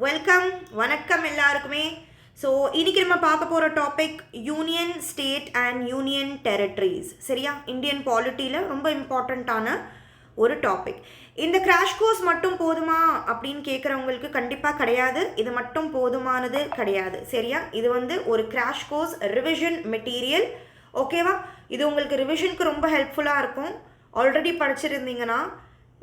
Welcome வணக்கம் எல்லாருக்குமே. So இன்றைக்கி நம்ம பார்க்க போகிற topic union state and union territories. சரியா? இந்தியன் பாலிட்டியில் ரொம்ப இம்பார்ட்டண்ட்டான ஒரு டாபிக். இந்த கிராஷ் கோர்ஸ் மட்டும் போதுமா அப்படின்னு கேட்குறவங்களுக்கு கண்டிப்பாக கிடையாது. இது மட்டும் போதுமானது கிடையாது. சரியா? இது ஒரு கிராஷ் கோர்ஸ் ரிவிஷன் மெட்டீரியல். ஓகேவா? இது உங்களுக்கு ரிவிஷனுக்கு ரொம்ப ஹெல்ப்ஃபுல்லாக இருக்கும். ஆல்ரெடி படிச்சிருந்தீங்கன்னா,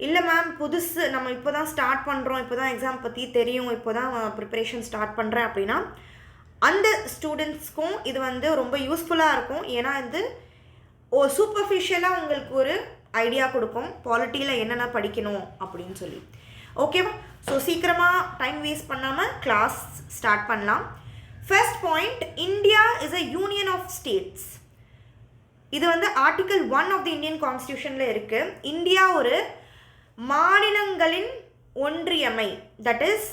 இல்லை மேம் புதுசு நம்ம இப்போ தான் ஸ்டார்ட் பண்ணுறோம், இப்போ தான் எக்ஸாம் பற்றி தெரியும், இப்போ தான் ப்ரிப்பரேஷன் ஸ்டார்ட் பண்ணுறேன் அப்படின்னா அந்த ஸ்டூடெண்ட்ஸ்க்கும் இது ரொம்ப யூஸ்ஃபுல்லாக இருக்கும். ஏன்னா சூப்பர்ஃபிஷியலாக உங்களுக்கு ஒரு ஐடியா கொடுக்கும் பாலிட்டியில் என்னென்ன படிக்கணும் அப்படின்னு சொல்லி. ஓகேவா? ஸோ சீக்கிரமாக டைம் வேஸ்ட் பண்ணாமல் கிளாஸ் ஸ்டார்ட் பண்ணலாம். First point, India is a union of states. இது ஆர்டிகல் 1 ஆஃப் தி இந்தியன் கான்ஸ்டியூஷனில் இருக்குது. இந்தியா ஒரு மாநிலங்களின் ஒன்றியமை, that is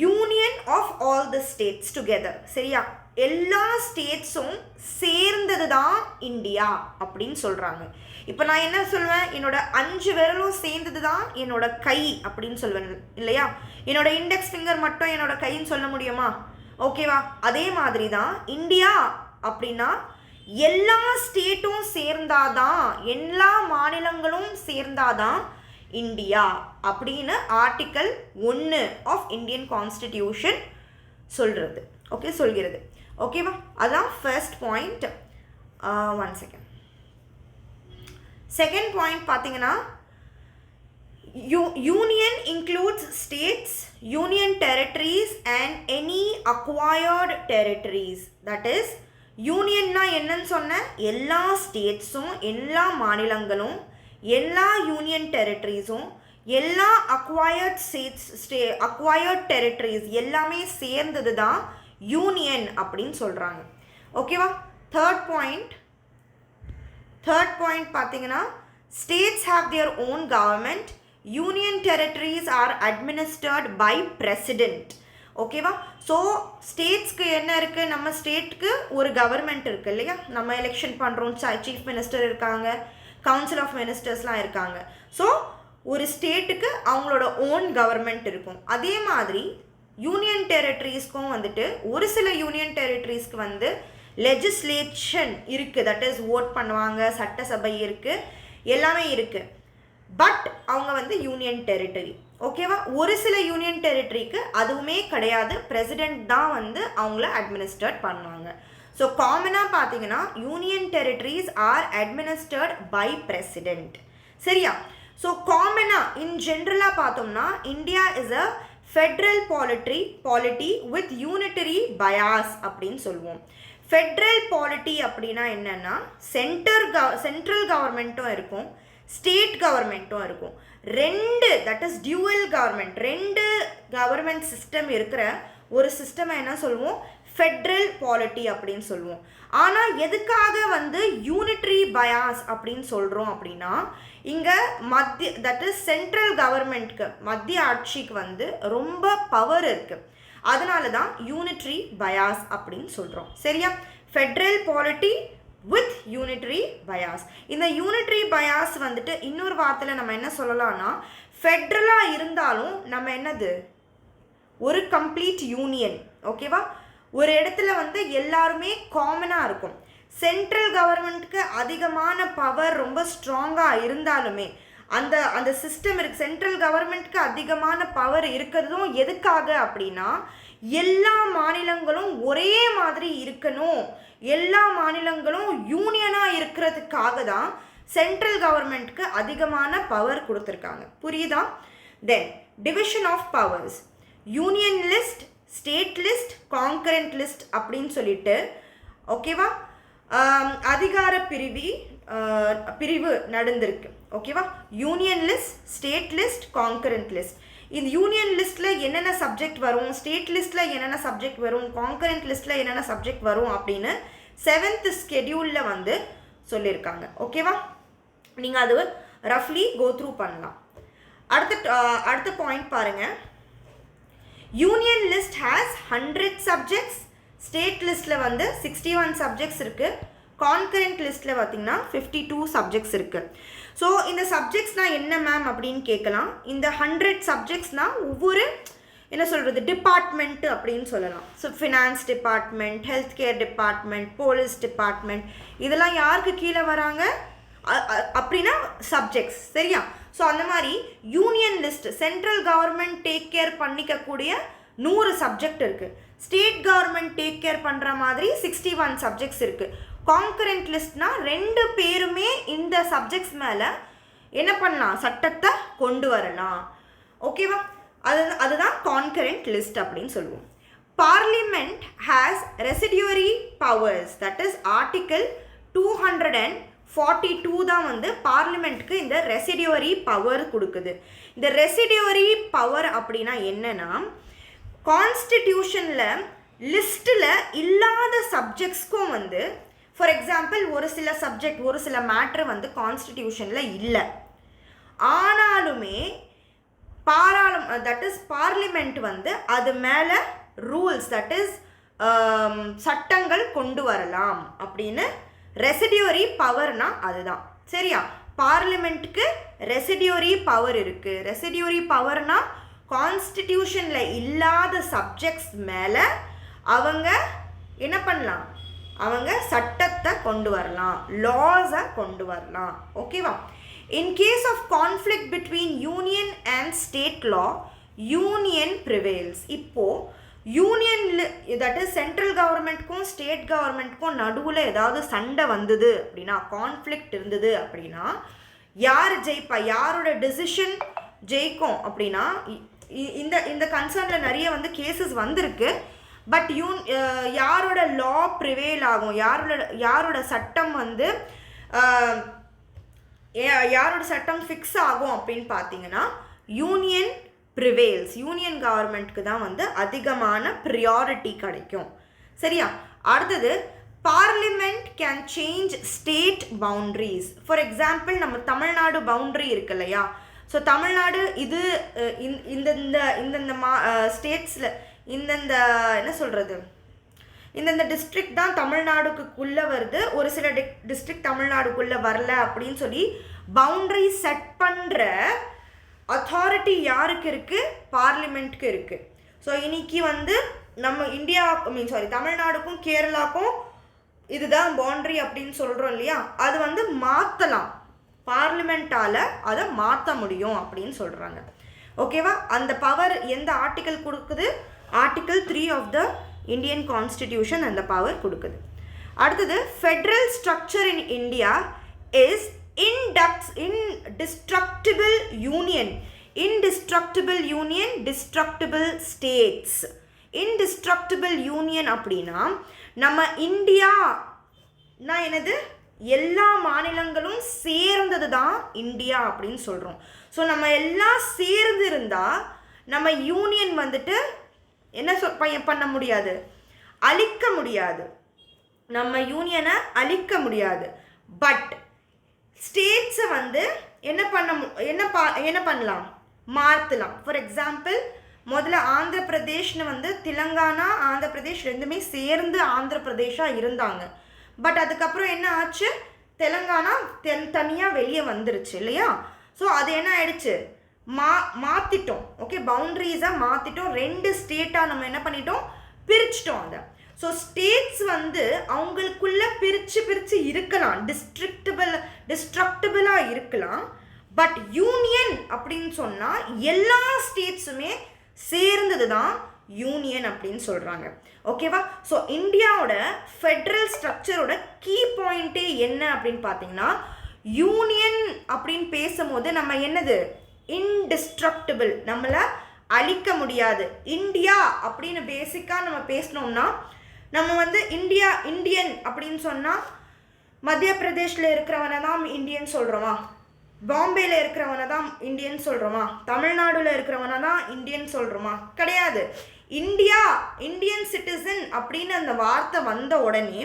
union of all the states together. சரியா? எல்லா ஸ்டேட்ஸும் சேர்ந்தது தான் இந்தியா அப்படின்னு சொல்கிறாங்க. இப்போ நான் என்ன சொல்வேன், என்னோட 5 விரலும் சேர்ந்தது தான் என்னோட கை அப்படின்னு சொல்வேன் இல்லையா? என்னோட இண்டெக்ஸ் ஃபிங்கர் மட்டும் என்னோட கைன்னு சொல்ல முடியுமா? ஓகேவா? அதே மாதிரி தான் இந்தியா அப்படின்னா எல்லா ஸ்டேட்டும் சேர்ந்தாதான், எல்லா மாநிலங்களும் சேர்ந்தாதான் இந்தியா அப்படின்னு ஆர்டிக்கல் 1 ஆஃப் இந்தியன் கான்ஸ்டிடியூஷன் சொல்கிறது. ஓகே, சொல்கிறது. ஓகேவா? அதான் first point. 1 second. Second point பார்த்தீங்கன்னா, union includes states, union territories and any acquired territories. That is யூனியன்னா என்னன்னு சொன்ன, எல்லா ஸ்டேட்ஸும், எல்லா மாநிலங்களும், எல்லா யூனியன் டெரிட்டரிஸும், எல்லா அக்வயர்ட் டெரிட்டரிஸ் எல்லாமே சேர்ந்தது தான் யூனியன் அப்படின்னு சொல்கிறாங்க. ஓகேவா? தேர்ட் பாயிண்ட் பார்த்தீங்கன்னா, states have their own government, union territories are administered by president. ஓகேவா? ஸோ ஸ்டேட்ஸ்க்கு என்ன இருக்குது, நம்ம ஸ்டேட்டுக்கு ஒரு கவர்மெண்ட் இருக்குது இல்லையா? நம்ம எலெக்ஷன் பண்ணுறோம், சீஃப் மினிஸ்டர் இருக்காங்க, கவுன்சில் ஆஃப் மினிஸ்டர்ஸ்லாம் இருக்காங்க. ஸோ ஒரு ஸ்டேட்டுக்கு அவங்களோட ஓன் கவர்மெண்ட் இருக்கும். அதே மாதிரி யூனியன் டெரிட்டரிஸ்க்கும் ஒரு சில யூனியன் டெரிட்டரிஸ்க்கு லெஜிஸ்லேஷன் இருக்குது. தட் இஸ் ஓட் பண்ணுவாங்க, சட்டசபை இருக்குது, எல்லாமே இருக்குது. பட் அவங்க யூனியன் டெரிட்டரி. ஓகேவா? ஒரு சில யூனியன் டெரிட்டரிக்கு அதுவுமே கிடையாது, பிரசிடென்ட் தான் அவங்கள அட்மினிஸ்டர்ட் பண்ணுவாங்க. ஸோ காமனாக பார்த்தீங்கன்னா union territories are administered by president. சரியா? ஸோ காமனாக இன் ஜென்ரலாக பார்த்தோம்னா, India is a federal polity with unitary bias அப்படின்னு சொல்லுவோம். ஃபெட்ரல் பாலிட்டி அப்படின்னா என்னென்னா, சென்ட்ரல் கவர்மெண்ட்டும் இருக்கும், ஸ்டேட் கவர்மெண்ட்டும் இருக்கும். That is dual government, 2 government system இருக்கிற ஒரு சிஸ்டம் என்ன சொல்லுவோம், ஃபெட்ரல் பாலிட்டி அப்படின்னு சொல்லுவோம். ஆனால் எதுக்காக யூனிட்டரி பயாஸ் அப்படின்னு சொல்கிறோம் அப்படின்னா, இங்கே தட் இஸ் சென்ட்ரல் கவர்மெண்ட்க்கு, மத்திய ஆட்சிக்கு ரொம்ப பவர் இருக்குது. அதனால தான் யூனிட்டரி பயாஸ் அப்படின்னு சொல்கிறோம். சரியா? Federal polity with unitary bias. இந்த யூனிட்டரி பயாஸ் இன்னொரு வார்த்தையில் நம்ம என்ன சொல்லலாம்னா, ஃபெட்ரலாக இருந்தாலும் நம்ம என்னது, ஒரு கம்ப்ளீட் யூனியன். ஓகேவா? ஒரு இடத்துல எல்லாருமே காமனாக இருக்கும். சென்ட்ரல் கவர்மெண்ட்டுக்கு அதிகமான பவர் ரொம்ப ஸ்ட்ராங்காக இருந்தாலுமே அந்த சிஸ்டம் இருக்குது. சென்ட்ரல் கவர்மெண்ட்டுக்கு அதிகமான பவர் இருக்கிறதும் எதுக்காக அப்படின்னா, எல்லா மாநிலங்களும் ஒரே மாதிரி இருக்கணும், எல்லா மாநிலங்களும் யூனியனாக இருக்கிறதுக்காக தான் சென்ட்ரல் கவர்மெண்ட்டுக்கு அதிகமான பவர் கொடுத்துருக்காங்க. புரியுதா? Then division of powers, union list, state list, concurrent list அப்படின்னு சொல்லிட்டு, ஓகேவா, அதிகார பிரிவு நடந்திருக்கு. ஓகேவா? Union list, state list, concurrent list. இந்த யூனியன் லிஸ்ட்டில் என்னென்ன சப்ஜெக்ட் வரும், ஸ்டேட் லிஸ்ட்டில் என்னென்ன சப்ஜெக்ட் வரும், கான்கரண்ட் லிஸ்ட்டில் என்னென்ன சப்ஜெக்ட் வரும் அப்படின்னு 7th ஸ்கெடியூலில் சொல்லியிருக்காங்க. ஓகேவா? நீங்கள் அது ரஃப்லி கோ த்ரூ பண்ணலாம். அடுத்த பாயிண்ட் பாருங்கள். Union list has 100 subjects, state லிஸ்ட்டில் 61 சப்ஜெக்ட்ஸ் இருக்குது, கான்கரண்ட் லிஸ்ட்டில் பார்த்தீங்கன்னா 52 சப்ஜெக்ட்ஸ் இருக்குது. ஸோ இந்த சப்ஜெக்ட்ஸ்னால் என்ன மேம் அப்படின்னு கேட்கலாம். இந்த 100 சப்ஜெக்ட்ஸ்னால் ஒவ்வொரு என்ன சொல்கிறது டிபார்ட்மெண்ட்டு அப்படின்னு சொல்லலாம். So finance department, health care department, police department, இதெல்லாம் யாருக்கு கீழே வராங்க அப்படின்னா சப்ஜெக்ட்ஸ். சரியா? ஸோ அந்த மாதிரி union list central government take care பண்ணிக்கக்கூடிய 100 சப்ஜெக்ட் இருக்குது. ஸ்டேட் கவர்மெண்ட் டேக் கேர் பண்ணுற மாதிரி 61 சப்ஜெக்ட்ஸ் இருக்குது. கான்கரண்ட் லிஸ்ட்னா 2 பேருமே இந்த சப்ஜெக்ட்ஸ் மேலே என்ன பண்ணலாம், சட்டத்தை கொண்டு வரலாம். ஓகேவா? அதுதான் கான்கரண்ட் லிஸ்ட் அப்படின்னு சொல்லுவோம். Parliament has residuary powers, that is article 242 தான் வந்து பார்லிமெண்ட்டுக்கு இந்த ரெசிடியூரி பவர் கொடுக்குது. இந்த ரெசிடியூரி பவர் அப்படின்னா என்னன்னா, கான்ஸ்டிடியூஷனில் லிஸ்ட்டில் இல்லாத சப்ஜெக்ட்ஸ்க்கும் வந்து ஃபார் எக்ஸாம்பிள் ஒரு சில சப்ஜெக்ட் ஒரு சில மேட்ரு வந்து கான்ஸ்டிடியூஷனில் இல்லை, ஆனாலுமே தட் இஸ் பார்லிமெண்ட் வந்து அது மேலே ரூல்ஸ் தட் இஸ் சட்டங்கள் கொண்டு வரலாம் அப்படின்னு ரெசிடியூரி பவர்னா அதுதான். சரியா? பார்லிமெண்ட்டுக்கு ரெசிடியூரி பவர் இருக்குது. ரெசிடியூரி பவர்னா கான்ஸ்டிடியூஷனில் இல்லாத சப்ஜெக்ட்ஸ் மேலே அவங்க என்ன பண்ணலாம், அவங்க சட்டத்தை கொண்டு வரலாம், லாஸை கொண்டு வரலாம். ஓகேவா? In case of conflict between union and state law, union prevails. இப்போது யூனியன் தட் இஸ் சென்ட்ரல் கவர்மெண்ட்க்கும் ஸ்டேட் கவர்மெண்ட்க்கும் நடுவில் ஏதாவது சண்டை வந்தது அப்படின்னா, கான்ஃப்ளிக்ட் இருந்தது அப்படின்னா, யார் ஜெயிப்பா, யாரோட டெசிஷன் ஜெயிக்கும் அப்படின்னா, இந்த இந்த கன்சர்னில் நிறைய வந்து கேசஸ் வந்திருக்கு. பட் யாரோட லா ப்ரிவேல் ஆகும், யாரோட சட்டம் வந்து யாரோட சட்டம் ஃபிக்ஸ் ஆகும் அப்படின்னு பார்த்தீங்கன்னா, யூனியன் ப்ரிவேல்ஸ். யூனியன் கவர்மெண்ட்க்கு தான் வந்து அதிகமான ப்ரியாரிட்டி கிடைக்கும். சரியா? அடுத்தது parliament can change state boundaries. For example நம்ம தமிழ்நாடு பவுண்ட்ரி இருக்கு இல்லையா? ஸோ தமிழ்நாடு இது இந்தந்த ஸ்டேட்ஸில் இந்தந்த என்ன சொல்கிறது இந்தந்த டிஸ்ட்ரிக்ட் தான் தமிழ்நாடுக்குள்ளே வருது, ஒரு சில டிஸ்ட்ரிக்ட் தமிழ்நாடுக்குள்ளே வரல அப்படின்னு சொல்லி பவுண்ட்ரி செட் பண்ணுற அத்தாரிட்டி யாருக்கு இருக்குது? பார்லிமெண்ட்க்கு இருக்குது. ஸோ இன்னைக்கு வந்து நம்ம தமிழ்நாடுக்கும் கேரளாக்கும் இதுதான் பவுண்ட்ரி அப்படின்னு சொல்கிறோம் இல்லையா? அது வந்து மாற்றலாம், பார்லிமெண்ட்டால் அதை மாற்ற முடியும் அப்படின்னு சொல்கிறாங்க. ஓகேவா? அந்த பவர் எந்த ஆர்டிக்கல் கொடுக்குது? Article 3 of the Indian constitution அந்த பவர் கொடுக்குது. அடுத்தது federal structure in India is indestructible union, destructible states. Indestructible union அப்படின்னா நம்ம இந்தியானா என்னது, எல்லா மாநிலங்களும் சேர்ந்தது தான் இந்தியா அப்படின்னு சொல்கிறோம். ஸோ நம்ம எல்லாம் சேர்ந்து இருந்தால் நம்ம யூனியன் வந்துட்டு என்ன பண்ண முடியாது, அழிக்க முடியாது. நம்ம யூனியனை அழிக்க முடியாது. பட் ஸ்டேட்ஸை வந்து என்ன பண்ணலாம், மாற்றலாம். ஃபார் எக்ஸாம்பிள் முதல்ல ஆந்திர பிரதேஷ்னு வந்து தெலுங்கானா ஆந்திர பிரதேஷ் ரெண்டுமே சேர்ந்து ஆந்திர பிரதேஷாக இருந்தாங்க. பட் அதுக்கப்புறம் என்ன ஆச்சு, தெலுங்கானா தனியாக வெளியே வந்துருச்சு இல்லையா? ஸோ அது என்ன ஆயிடுச்சு, மாற்றிட்டோம். ஓகே, பவுண்ட்ரிஸை மாற்றிட்டோம், 2 ஸ்டேட்டாக நம்ம என்ன பண்ணிட்டோம், பிரிச்சிட்டோம் அதை. ஸோ ஸ்டேட்ஸ் வந்து அவங்களுக்குள்ள பிரித்து இருக்கலாம், டிஸ்ட்ரக்டிபிளாக இருக்கலாம். பட் யூனியன் அப்படின்னு சொன்னால் எல்லா ஸ்டேட்ஸுமே சேர்ந்தது தான் யூனியன் அப்படின்னு சொல்கிறாங்க. ஓகேவா? ஸோ இந்தியாவோட ஃபெட்ரல் ஸ்ட்ரக்சரோட கீ பாயிண்ட்டே என்ன அப்படின்னு பார்த்தீங்கன்னா, யூனியன் அப்படின்னு பேசும்போது நம்ம என்னது, இன்டிஸ்ட்ரக்டிபிள், நம்மளை அழிக்க முடியாது. இந்தியா அப்படின்னு பேசிக்காக நம்ம பேசினோம்னா, நம்ம வந்து இந்தியன் அப்படின்னு சொன்னால் மத்திய பிரதேஷில் இருக்கிறவனை தான் இந்தியன் சொல்கிறோமா, பாம்பேயில் இருக்கிறவனை தான் இந்தியன் சொல்கிறோமா, தமிழ்நாடுல இருக்கிறவனை தான் இந்தியன் சொல்கிறோமா? கிடையாது. இந்தியன் சிட்டிசன் அப்படின்னு அந்த வார்த்தை வந்த உடனே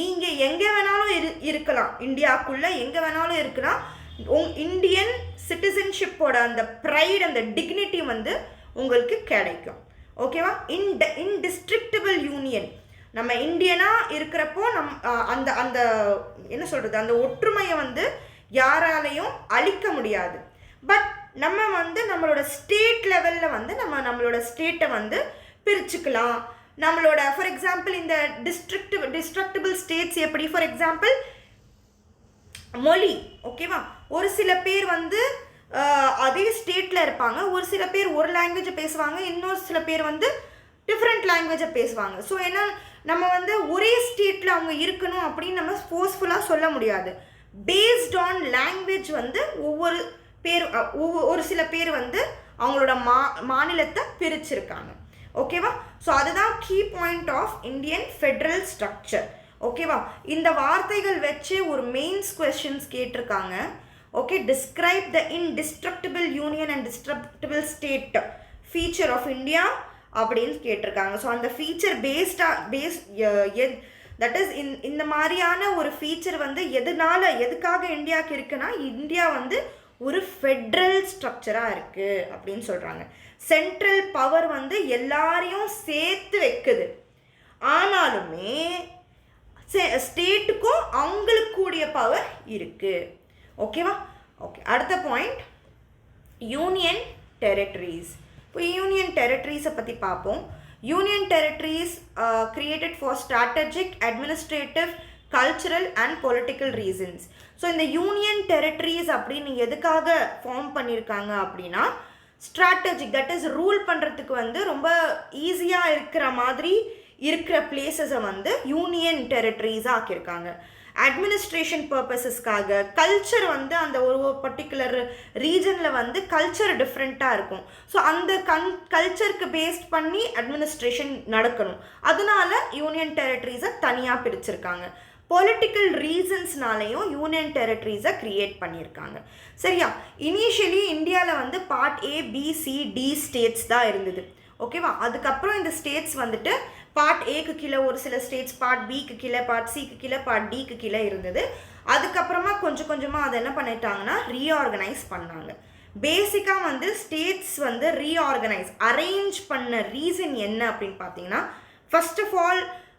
நீங்கள் எங்கே வேணாலும் இருக்கலாம், இந்தியாவுக்குள்ளே எங்கே வேணாலும் இருக்கலாம். இந்தியன் சிட்டிசன்ஷிப்போட அந்த ப்ரைட், அந்த டிக்னிட்டி வந்து உங்களுக்கு கிடைக்கும். ஓகேவா? இன்டிஸ்ட்ரக்டிபிள் யூனியன், நம்ம இந்தியனாக இருக்கிறப்போ அந்த அந்த என்ன சொல்கிறது, அந்த ஒற்றுமையை வந்து யாராலையும் அழிக்க முடியாது. பட் நம்ம வந்து நம்மளோட ஸ்டேட் லெவல் பகுதிகளில் வந்து நம்மளோட ஸ்டேட்டை வந்து பிரிச்சுக்கலாம். நம்மளோட ஃபார் எக்ஸாம்பிள் இந்த டிஸ்ட்ரக்டிபிள் ஸ்டேட்ஸ் எப்படி, ஃபார் எக்ஸாம்பிள் மொழி, ஓகேவா, ஒரு சில பேர் வந்து அதே ஸ்டேட்டில் இருப்பாங்க, ஒரு சில பேர் ஒரு லாங்குவேஜை பேசுவாங்க, இன்னொரு சில பேர் வந்து டிஃப்ரெண்ட் லாங்குவேஜை பேசுவாங்க. ஸோ ஏன்னா நம்ம வந்து ஒரே ஸ்டேட்டில் அவங்க இருக்கணும் அப்படின்னு நம்ம ஃபோர்ஸ்ஃபுல்லாக சொல்ல முடியாது. பேஸ்ட் ஆன் லாங்குவேஜ் வந்து ஒவ்வொரு பேர் ஒரு சில பேர் வந்து அவங்களோட மாநிலத்தை பிரிச்சிருக்காங்க, ஓகேவா. ஸோ அதுதான் key point of Indian federal structure, ஓகேவா. இந்த வார்த்தைகள் வச்சு ஒரு மெயின்ஸ் கொஸ்டின்ஸ் கேட்டிருக்காங்க. Okay, describe the indestructible union and destructible state feature of India அப்படின்னு கேட்டிருக்காங்க. ஸோ அந்த ஃபீச்சர் தட் இஸ் இந்த மாதிரியான ஒரு ஃபீச்சர் வந்து எதுக்காக இந்தியாவுக்கு இருக்குன்னா, இந்தியா வந்து ஒரு ஃபெட்ரல் ஸ்ட்ரக்சராக இருக்குது அப்படின்னு சொல்கிறாங்க. சென்ட்ரல் பவர் வந்து எல்லாரையும் சேர்த்து வைக்குது, ஆனாலுமே ஸ்டேட்டுக்கும் அவங்களுக்கு கூடிய பவர் இருக்குது, ஓகேவா. ஓகே, அடுத்த பாயிண்ட் யூனியன் டெரிட்டரிஸ். இப்போ யூனியன் டெரிட்டரிஸை பற்றி பார்ப்போம். Union territories created for strategic, administrative, cultural and political reasons. So இந்த யூனியன் டெரிட்டரிஸ் அப்படின்னு எதுக்காக ஃபார்ம் பண்ணியிருக்காங்க அப்படின்னா, ஸ்ட்ராட்டஜிக், தட் இஸ் ரூல் பண்ணுறதுக்கு வந்து ரொம்ப ஈஸியாக இருக்கிற மாதிரி இருக்கிற பிளேசஸை வந்து யூனியன் டெரிட்டரிஸாக ஆக்கியிருக்காங்க. அட்மினிஸ்ட்ரேஷன் பர்பஸஸ்க்காக, கல்ச்சர் வந்து அந்த ஒரு பர்டிகுலர் ரீஜனில் வந்து கல்ச்சர் டிஃப்ரெண்ட்டாக இருக்கும். ஸோ அந்த கல்ச்சருக்கு பேஸ்ட் பண்ணி அட்மினிஸ்ட்ரேஷன் நடக்கணும், அதனால யூனியன் டெரிட்டரிஸை தனியாக பிரிச்சிருக்காங்க. பொலிட்டிக்கல் ரீசன்ஸ்னாலையும் யூனியன் டெரிட்டரிஸை க்ரியேட் பண்ணியிருக்காங்க, சரியா. இனிஷியலி இந்தியாவில் வந்து part A, B, C, D states தான் இருந்தது, ஓகேவா. அதுக்கப்புறம் இந்த ஸ்டேட்ஸ் வந்துட்டு பார்ட் ஏக்கு கீழே ஒரு சில ஸ்டேட்ஸ், பார்ட் பிக்கு கீழே, பார்ட் சிக்கு கீழே, பார்ட் டிக்கு கீழே இருந்தது. அதுக்கப்புறமா கொஞ்சம் கொஞ்சமாக அதை என்ன பண்ணிட்டாங்கன்னா ரீஆர்கனைஸ் பண்ணாங்க. பேசிக்காக வந்து ஸ்டேட்ஸ் வந்து ரீஆர்கனைஸ் அரேஞ்ச் பண்ண ரீசன் என்ன அப்படின்னு பார்த்தீங்கன்னா,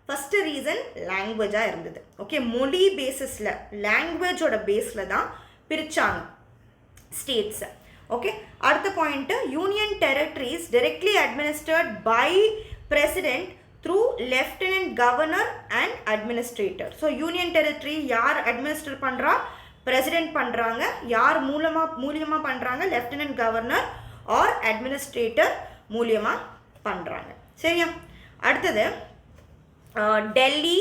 ஃபஸ்ட்டு ரீசன் லாங்குவேஜாக இருந்தது, ஓகே. மொழி பேசிஸில், லாங்குவேஜோட பேஸில் தான் பிரித்தாங்க ஸ்டேட்ஸை, ஓகே. அடுத்த point, union territories directly administered by president through lieutenant governor and administrator. So union territory யார் அட்மினிஸ்ட்ரேட் பண்ணுறா, பிரசிடென்ட் பண்ணுறாங்க. யார் மூலியமாக பண்ணுறாங்க, லெஃப்டினன்ட் கவர்னர் ஆர் அட்மினிஸ்ட்ரேட்டர் மூலியமாக பண்ணுறாங்க, சரியா. அடுத்தது டெல்லி,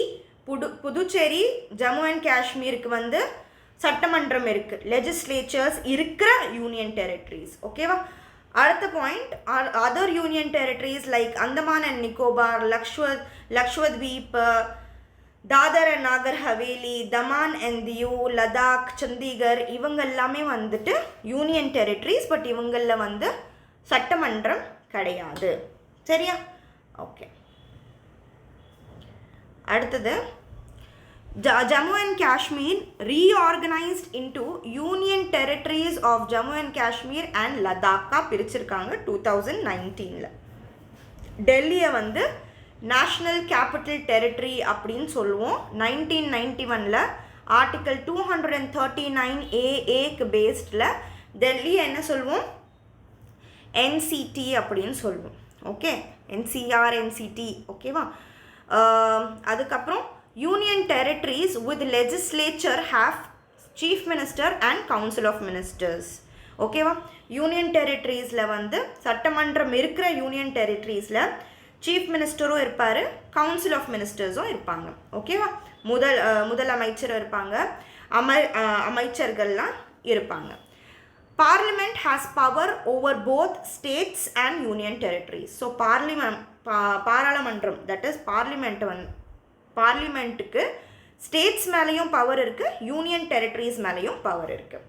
புதுச்சேரி, ஜம்மு அண்ட் காஷ்மீருக்கு வந்து சட்டமன்றம் இருக்குது, லெஜிஸ்லேச்சர்ஸ் இருக்கிற யூனியன் டெரிட்டரிஸ், ஓகேவா. அடுத்த point, other union territories like Andaman and Nicobar, Lakshadweep, Dadra and Nagar Haveli, Daman and Diu, Ladakh, Chandigarh, இவங்க எல்லாமே வந்துட்டு யூனியன் டெரிட்டரிஸ். பட் இவங்களில் வந்து சட்டமன்றம் கிடையாது, சரியா. ஓகே, அடுத்தது Jammu and Kashmir reorganized into Union Territories of Jammu and Kashmir and Ladakh பிரிச்சிருக்காங்க 2019ல. டெல்லியை வந்து நேஷ்னல் கேபிட்டல் டெரிட்டரி அப்படின்னு சொல்லுவோம். 1991ல் ஆர்டிக்கல் 239AA பேஸ்டில் டெல்லியை என்ன சொல்லுவோம், NCT அப்படின்னு சொல்லுவோம், ஓகே. NCR, NCT, ஓகேவா. அதுக்கப்புறம் Union territories with legislature have chief minister and council of ministers, ஓகேவா. யூனியன் டெரிட்டரிஸில் வந்து சட்டமன்றம் இருக்கிற யூனியன் டெரிட்டரிஸில் சீஃப் மினிஸ்டரும் இருப்பார், கவுன்சில் ஆஃப் மினிஸ்டர்ஸும் இருப்பாங்க, ஓகேவா. முதலமைச்சரும் இருப்பாங்க, அமைச்சர்கள்லாம் இருப்பாங்க. Parliament has power over both states and union territories. So பாராளுமன்றம், தட் இஸ் பார்லிமெண்ட்டுக்கு ஸ்டேட்ஸ் மேலேயும் பவர் இருக்குது, யூனியன் டெரிட்டரிஸ் மேலேயும் பவர் இருக்குது.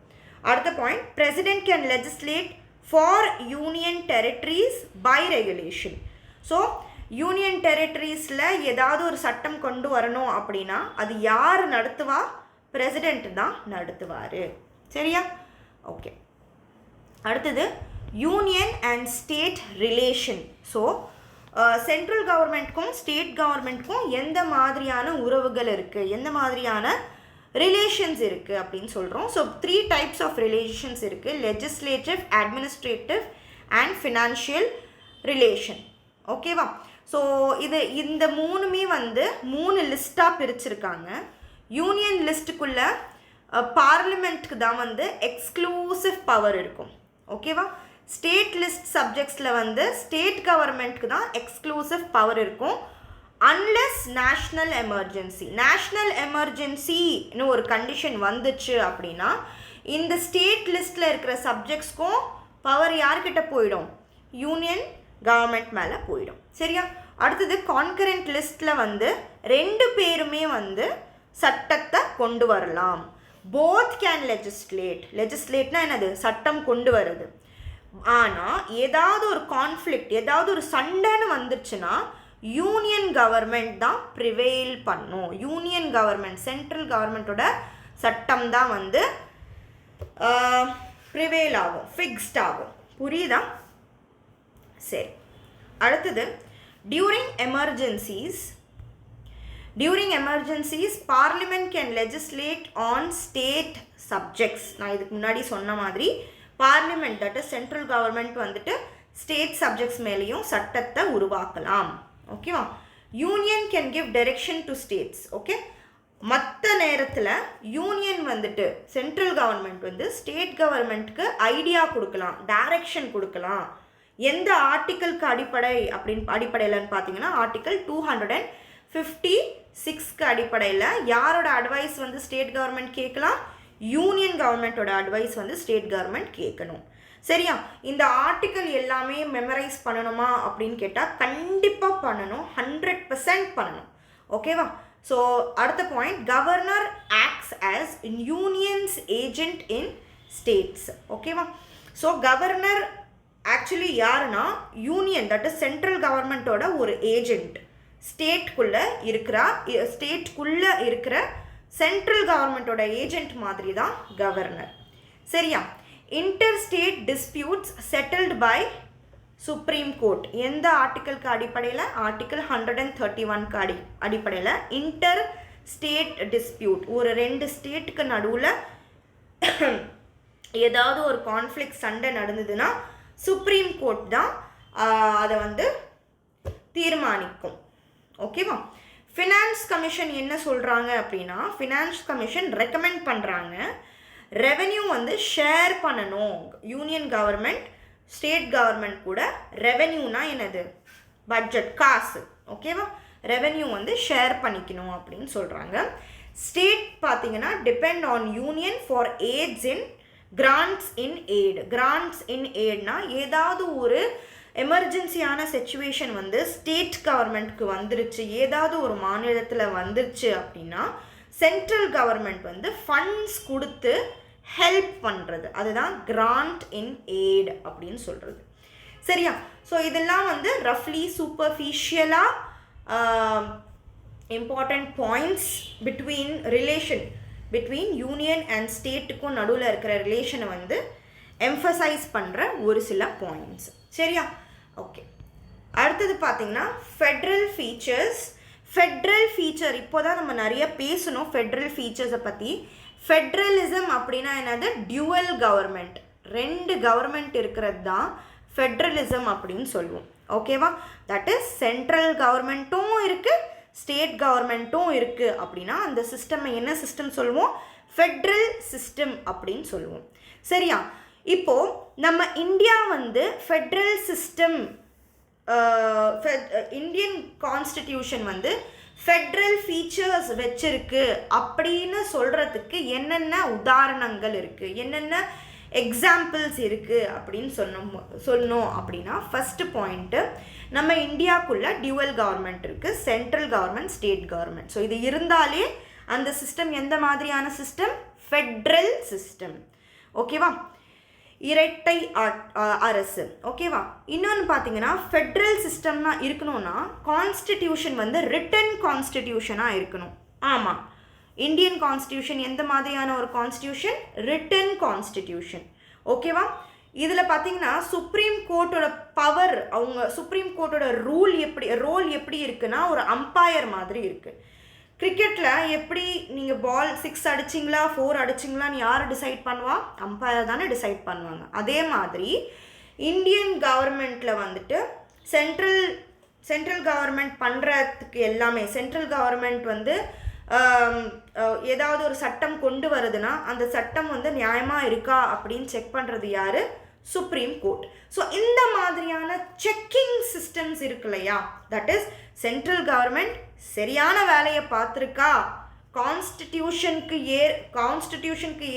அடுத்த point, president can legislate for union territories by regulation. So union டெரிட்டரிஸில் ஏதாவது ஒரு சட்டம் கொண்டு வரணும் அப்படின்னா அது யார் நடத்துவா, பிரசிடென்ட் தான் நடத்துவார், சரியா. ஓகே, அடுத்தது union and state relation. So central கவர்மெண்ட்க்கும் ஸ்டேட் கவர்மெண்ட்க்கும் எந்த மாதிரியான உறவுகள் இருக்குது, எந்த மாதிரியான ரிலேஷன்ஸ் இருக்குது அப்படின்னு சொல்கிறோம். ஸோ 3 types ஆஃப் ரிலேஷன்ஸ் இருக்குது, legislative, administrative and financial relation. ஓகேவா? ஸோ இந்த மூணுமே வந்து 3 லிஸ்ட்டாக பிரிச்சிருக்காங்க. யூனியன் லிஸ்ட்டுக்குள்ளே பார்லிமெண்ட்டுக்கு தான் வந்து எக்ஸ்க்ளூசிவ் பவர் இருக்கும். ஓகேவா? ஸ்டேட் லிஸ்ட் சப்ஜெக்ட்ஸில் வந்து ஸ்டேட் கவர்மெண்ட்டுக்கு தான் எக்ஸ்க்ளூசிவ் பவர் இருக்கும். அன்லெஸ் நேஷ்னல் எமர்ஜென்சின்னு ஒரு கண்டிஷன் வந்துச்சு அப்படின்னா இந்த ஸ்டேட் லிஸ்ட்டில் இருக்கிற சப்ஜெக்ட்ஸ்க்கும் பவர் யார்கிட்ட போயிடும்? யூனியன் கவர்மெண்ட் மேலே போயிடும். சரியா? அடுத்தது கான்கரண்ட் லிஸ்ட்டில் வந்து 2 பேருமே வந்து சட்டத்தை கொண்டு வரலாம். போத் கேன் லெஜிஸ்லேட்னா என்னது? சட்டம் கொண்டு வருது. ஆனால் ஏதாவது ஒரு கான்ஃப்ளிக்ட், ஏதாவது ஒரு சண்டைன்னு வந்துருச்சுன்னா யூனியன் கவர்மெண்ட் தான் ப்ரிவெயில் பண்ணும். யூனியன் கவர்மெண்ட், சென்ட்ரல் கவர்மெண்ட்டோட சட்டம் தான் வந்து ப்ரிவெயில் ஆகும், ஃபிக்ஸ்ட் ஆகும். புரியுதா? சரி, அடுத்தது during emergencies parliament can legislate on state subjects. நான் இதுக்கு முன்னாடி சொன்ன மாதிரி parliament, that is central government வந்துட்டு ஸ்டேட் சப்ஜெக்ட்ஸ் மேலேயும் சட்டத்தை உருவாக்கலாம். ஓகேவா? Union can give direction to states. Okay, மற்ற நேரத்தில் யூனியன் வந்துட்டு சென்ட்ரல் கவர்மெண்ட் வந்து ஸ்டேட் கவர்மெண்ட்டுக்கு ஐடியா கொடுக்கலாம், டைரக்ஷன் கொடுக்கலாம். எந்த ஆர்டிக்கலுக்கு அடிப்படையில்னு பார்த்தீங்கன்னா ஆர்டிக்கல் 256க்கு அடிப்படையில் யாரோட அட்வைஸ் வந்து ஸ்டேட் கவர்மெண்ட் கேட்கலாம்? யூனியன் கவர்மெண்ட்டோட அட்வைஸ் வந்து ஸ்டேட் கவர்மெண்ட் கேட்கணும். சரியா? இந்த ஆர்டிக்கல் எல்லாமே மெமரைஸ் பண்ணணுமா அப்படின்னு கேட்டால் கண்டிப்பாக பண்ணணும், 100% பண்ணணும். ஓகேவா? ஸோ அடுத்த point, governor acts as unions agent இன் ஸ்டேட்ஸ். ஓகேவா? ஸோ கவர்னர் ஆக்சுவலி யாருன்னா யூனியன், தட் இஸ் சென்ட்ரல் கவர்மெண்ட்டோட ஒரு ஏஜென்ட். ஸ்டேட்குள்ளே இருக்கிற சென்ட்ரல் கவர்மெண்ட்டோட ஏஜென்ட் மாதிரி தான் கவர்னர். சரியா? Inter state disputes settled by supreme court. எந்த ஆர்டிக்கலுக்கு அடிப்படையில்? ஆர்டிக்கல் 131க்கு அடிப்படையில் இன்டர் ஸ்டேட் டிஸ்பியூட், ஒரு 2 ஸ்டேட்டுக்கு நடுவில் ஏதாவது ஒரு கான்ஃப்ளிக்ட், சண்டை நடந்ததுன்னா சுப்ரீம் கோர்ட் தான் அதை வந்து தீர்மானிக்கும். ஓகேவா? ஃபினான்ஸ் கமிஷன் என்ன சொல்கிறாங்க அப்படின்னா, ஃபினான்ஸ் கமிஷன் ரெக்கமெண்ட் பண்ணுறாங்க ரெவென்யூ வந்து ஷேர் பண்ணணும். யூனியன் கவர்மெண்ட் ஸ்டேட் கவர்மெண்ட் கூட ரெவென்யூனா என்னது? பட்ஜெட், காசு. ஓகேவா? ரெவென்யூ வந்து ஷேர் பண்ணிக்கணும் அப்படின்னு சொல்கிறாங்க. ஸ்டேட் பார்த்தீங்கன்னா depend on union for aids in grants in எய்ட்னா ஏதாவது ஒரு எமர்ஜென்சியான சிச்சுவேஷன் வந்து ஸ்டேட் கவர்மெண்ட்க்கு வந்துருச்சு, ஏதாவது ஒரு மாநிலத்தில் வந்துருச்சு அப்படின்னா சென்ட்ரல் கவர்மெண்ட் வந்து ஃபண்ட்ஸ் கொடுத்து ஹெல்ப் பண்ணுறது, அதுதான் கிராண்ட் இன் எய்ட் அப்படின்னு சொல்கிறது. சரியா? ஸோ இதெல்லாம் வந்து ரஃப்லி சூப்பர்ஃபிஷியலாக important points between union and ஸ்டேட்டுக்கும் நடுவில் இருக்கிற ரிலேஷனை வந்து எம்ஃபசைஸ் பண்ணுற ஒரு சில பாயிண்ட்ஸ். சரியா? ஓகே, அடுத்தது பார்த்தீங்கன்னா ஃபெட்ரல் ஃபீச்சர். இப்போ தான் நம்ம நிறைய பேசணும் ஃபெட்ரல் ஃபீச்சர்ஸை பற்றி. ஃபெட்ரலிசம் அப்படின்னா என்னது? டியூவல் கவர்மெண்ட், 2 கவர்மெண்ட் இருக்கிறது தான் ஃபெட்ரலிசம் அப்படின்னு சொல்லுவோம். ஓகேவா? தட் இஸ் சென்ட்ரல் கவர்மெண்ட்டும் இருக்குது, ஸ்டேட் கவர்மெண்ட்டும் இருக்குது அப்படின்னா அந்த சிஸ்டம் என்ன சிஸ்டம் சொல்லுவோம்? ஃபெட்ரல் சிஸ்டம் அப்படின்னு சொல்லுவோம். சரியா? இப்போது நம்ம இந்தியா வந்து ஃபெட்ரல் சிஸ்டம், இந்தியன் கான்ஸ்டிடியூஷன் வந்து ஃபெட்ரல் ஃபீச்சர்ஸ் வச்சிருக்கு அப்படின்னு சொல்கிறதுக்கு என்னென்ன உதாரணங்கள் இருக்குது, என்னென்ன எக்ஸாம்பிள்ஸ் இருக்குது அப்படின்னு சொல்லணும் அப்படின்னா ஃபஸ்ட்டு பாயிண்ட்டு, நம்ம இந்தியாவுக்குள்ளே டியூவல் கவர்மெண்ட் இருக்குது, central government, state government. So இது இருந்தாலே அந்த சிஸ்டம் எந்த மாதிரியான சிஸ்டம்? Federal system. ஓகேவா? இரட்டை அரசு. ஓகேவா? இன்னொன்று பார்த்தீங்கன்னா ஃபெட்ரல் சிஸ்டம்னா இருக்கணும்னா கான்ஸ்டிடியூஷன் வந்து ரிட்டன் கான்ஸ்டிடியூஷனாக இருக்கணும். ஆமாம், இந்தியன் கான்ஸ்டிடியூஷன் எந்த மாதிரியான ஒரு கான்ஸ்டிடியூஷன்? Return constitution. ஓகேவா? இதில் பார்த்தீங்கன்னா சுப்ரீம் கோர்ட்டோட பவர், சுப்ரீம் கோர்ட்டோட ரோல் எப்படி இருக்குன்னா ஒரு அம்பையர் மாதிரி இருக்குது. கிரிக்கெட்டில் எப்படி நீங்கள் பால் 6 அடிச்சிங்களா 4 அடிச்சிங்களான்னு யார் டிசைட் பண்ணுவா? அம்பையர் தானே டிசைட் பண்ணுவாங்க. அதே மாதிரி இந்தியன் கவர்மெண்ட்டில் வந்துட்டு சென்ட்ரல் கவர்மெண்ட் பண்ணுறதுக்கு எல்லாமே சென்ட்ரல் கவர்மெண்ட் வந்து ஏதாவது ஒரு சட்டம் கொண்டு வருதுன்னா அந்த சட்டம் வந்து நியாயமாக இருக்கா அப்படின்னு செக் பண்ணுறது யார்? Supreme court. ஸோ இந்த மாதிரியான செக்கிங் சிஸ்டம்ஸ் இருக்கு இல்லையா, தட் இஸ் சென்ட்ரல் கவர்மெண்ட் சரியான வேலையை பார்த்துருக்கா, கான்ஸ்டிடியூஷனுக்கு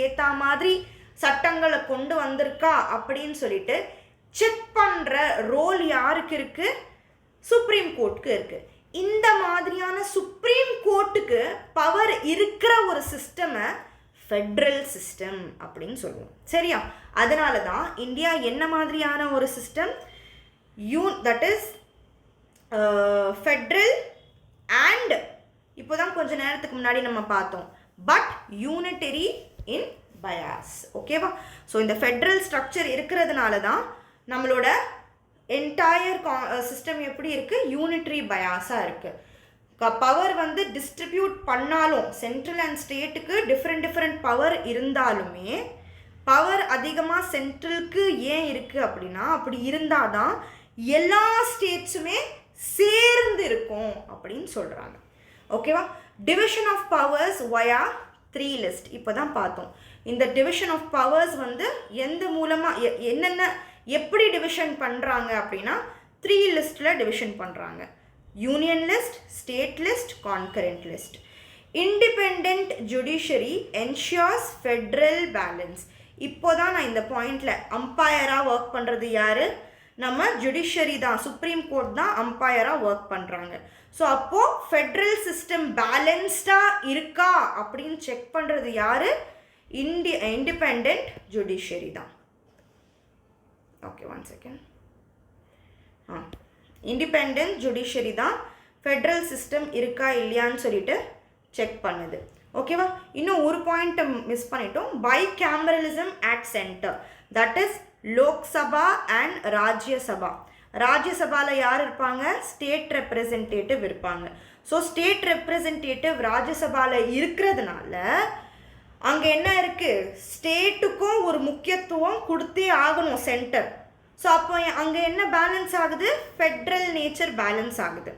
ஏற்ற மாதிரி சட்டங்களை கொண்டு வந்திருக்கா அப்படின்னு சொல்லிட்டு செக் பண்ணுற ரோல் யாருக்கு இருக்குது? சுப்ரீம் கோர்ட்டுக்கு இருக்குது. இந்த மாதிரியான சுப்ரீம் கோர்ட்டுக்கு பவர் இருக்கிற ஒரு சிஸ்டமை ஃபெட்ரல் சிஸ்டம் அப்படின்னு சொல்லுவோம். சரியா? அதனால தான் இந்தியா என்ன மாதிரியான ஒரு system? That is Federal and இப்போ தான் கொஞ்ச நேரத்துக்கு முன்னாடி நம்ம பார்த்தோம், பட் யூனிட்டரி இன் பயாஸ். ஓகேவா? ஸோ இந்த ஃபெட்ரல் ஸ்ட்ரக்சர் இருக்கிறதுனால தான் நம்மளோட என்டையர் சிஸ்டம் எப்படி இருக்குது? யூனிட்ரி பயாஸாக இருக்குது. பவர் வந்து டிஸ்ட்ரிபியூட் பண்ணாலும் சென்ட்ரல் அண்ட் ஸ்டேட்டுக்கு டிஃப்ரெண்ட் பவர் இருந்தாலுமே பவர் அதிகமாக சென்ட்ரலுக்கு ஏன் இருக்குது அப்படின்னா, அப்படி இருந்தால் தான் எல்லா ஸ்டேட்ஸுமே சேர்ந்து இருக்கும் அப்படின்னு சொல்கிறாங்க. ஓகேவா? Division of powers via 3 list இப்போ தான் பார்த்தோம். இந்த டிவிஷன் ஆஃப் பவர்ஸ் வந்து எந்த மூலமாக என்னென்ன எப்படி டிவிஷன் பண்ணுறாங்க அப்படின்னா 3 லிஸ்ட்டில் டிவிஷன் பண்ணுறாங்க. Union list, state list, concurrent list. Independent judiciary ensures Federal balance. இப்போ தான் நான் இந்த பாயிண்டில் அம்பையராக ஒர்க் பண்ணுறது யார்? நம்ம ஜுடிஷரி தான், சுப்ரீம் கோர்ட் தான் அம்பையராக ஒர்க் பண்ணுறாங்க. ஸோ அப்போது ஃபெட்ரல் சிஸ்டம் பேலன்ஸ்டாக இருக்கா அப்படின்னு செக் பண்ணுறது யார்? இண்டிபெண்ட் ஜுடிஷரி தான். Okay, 1 second. இண்டிபெண்ட் ஜுடிஷரி தான் ஃபெட்ரல் சிஸ்டம் இருக்கா இல்லையான்னு சொல்லிட்டு செக் பண்ணுது. ஓகேவா? இன்னும் ஒரு பாயிண்ட்டை மிஸ் பண்ணிட்டோம். Bicameralism at centre, that is Lok Sabha and Rajya Sabha. ராஜ்யசபாவில் யார் இருப்பாங்க? ஸ்டேட் ரெப்ரசன்டேட்டிவ் இருப்பாங்க. ஸோ ஸ்டேட் ரெப்ரசன்டேட்டிவ் ராஜ்யசபாவில் இருக்கிறதுனால அங்கே என்ன இருக்குது? ஸ்டேட்டுக்கும் ஒரு முக்கியத்துவம் கொடுத்தே ஆகணும் சென்டர். ஸோ அப்போ அங்கே என்ன பேலன்ஸ் ஆகுது? ஃபெட்ரல் நேச்சர் பேலன்ஸ் ஆகுது.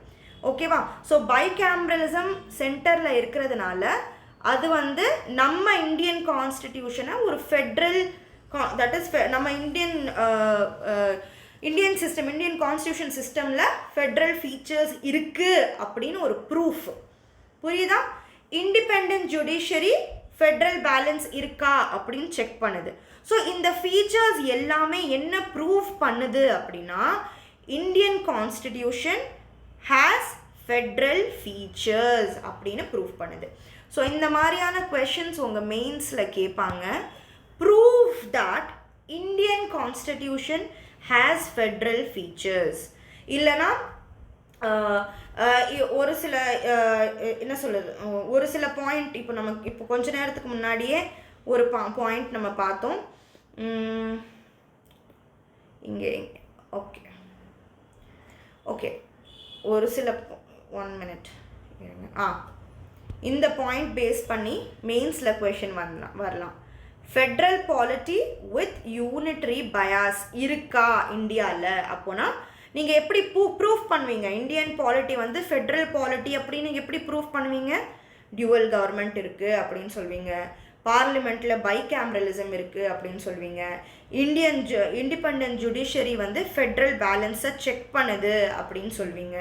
ஓகேவா? ஸோ பைகேமரலிசம் சென்டரில் இருக்கிறதுனால அது வந்து நம்ம இந்தியன் கான்ஸ்டிடியூஷனை ஒரு ஃபெட்ரல் தட் இஸ் நம்ம இந்தியன் சிஸ்டம், இந்தியன் கான்ஸ்டியூஷன் சிஸ்டமில் ஃபெட்ரல் ஃபீச்சர்ஸ் இருக்குது அப்படின்னு ஒரு ப்ரூஃப். புரியுதா? இண்டிபெண்ட் ஜுடிஷரி ஃபெட்ரல் பேலன்ஸ் இருக்கா அப்படின்னு செக் பண்ணுது. ஸோ இந்த ஃபீச்சர்ஸ் எல்லாமே என்ன ப்ரூஃப் பண்ணுது அப்படின்னா, Indian constitution has Federal features அப்படின்னு ப்ரூஃப் பண்ணுது. ஸோ இந்த மாதிரியான கொஷின்ஸ் உங்கள் மெயின்ஸில் கேட்பாங்க. Proof that Indian constitution has Federal features. இல்லைனா ஒரு சில என்ன சொல்லுது, ஒரு சில பாயிண்ட் இப்போ கொஞ்ச நேரத்துக்கு முன்னாடியே ஒரு பாயிண்ட் நம்ம பார்த்தோம் இங்கே. ஓகே ஓகே ஒரு சில 1 மினிட் இந்த பாயிண்ட் பேஸ் பண்ணி மெயின்ஸில் கொஷின் வரலாம். Federal polity with unitary bias இருக்கா இந்தியாவில்? அப்போனா நீங்கள் எப்படி ப்ரூஃப் பண்ணுவீங்க? இந்தியன் பாலிட்டி வந்து ஃபெட்ரல் பாலிட்டி அப்படின்னு எப்படி ப்ரூஃப் பண்ணுவீங்க? டியூவல் கவர்மெண்ட் இருக்குது அப்படின்னு சொல்வீங்க, பார்லிமெண்ட்டில் பைகேமரலிசம் இருக்குது அப்படின்னு சொல்வீங்க, இண்டிபெண்டன்ட் ஜுடிஷரி வந்து ஃபெட்ரல் பேலன்ஸை செக் பண்ணுது அப்படின்னு சொல்வீங்க.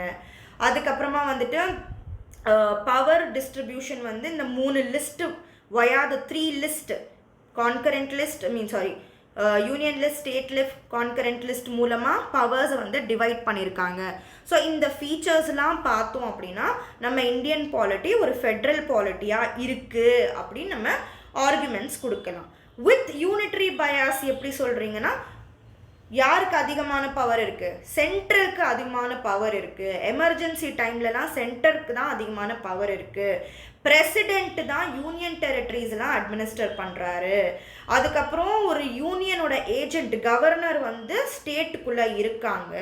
அதுக்கப்புறமா வந்துட்டு பவர் டிஸ்ட்ரிபியூஷன் வந்து இந்த 3 லிஸ்ட்டு வயா த 3 list, concurrent list union list, state list, concurrent list மூலமாக பவர்ஸை வந்து டிவைட் பண்ணியிருக்காங்க. ஸோ இந்த ஃபீச்சர்ஸ்லாம் பார்த்தோம் அப்படின்னா நம்ம இந்தியன் பாலிட்டி ஒரு ஃபெட்ரல் பாலிட்டியாக இருக்குது அப்படின்னு நம்ம ஆர்குமெண்ட்ஸ் கொடுக்கலாம். வித் யூனிட்ரி பயாஸ் எப்படி சொல்கிறீங்கன்னா, யாருக்கு அதிகமான பவர் இருக்குது? சென்டருக்கு அதிகமான பவர் இருக்குது. எமர்ஜென்சி டைம்லலாம் சென்டருக்கு தான் அதிகமான பவர் இருக்குது. பிரசிடென்ட் தான் யூனியன் டெரிட்டரிஸ்லாம் அட்மினிஸ்டர் பண்ணுறாரு. அதுக்கப்புறம் ஒரு யூனியனோட ஏஜென்ட் கவர்னர் வந்து ஸ்டேட்டுக்குள்ளே இருக்காங்க.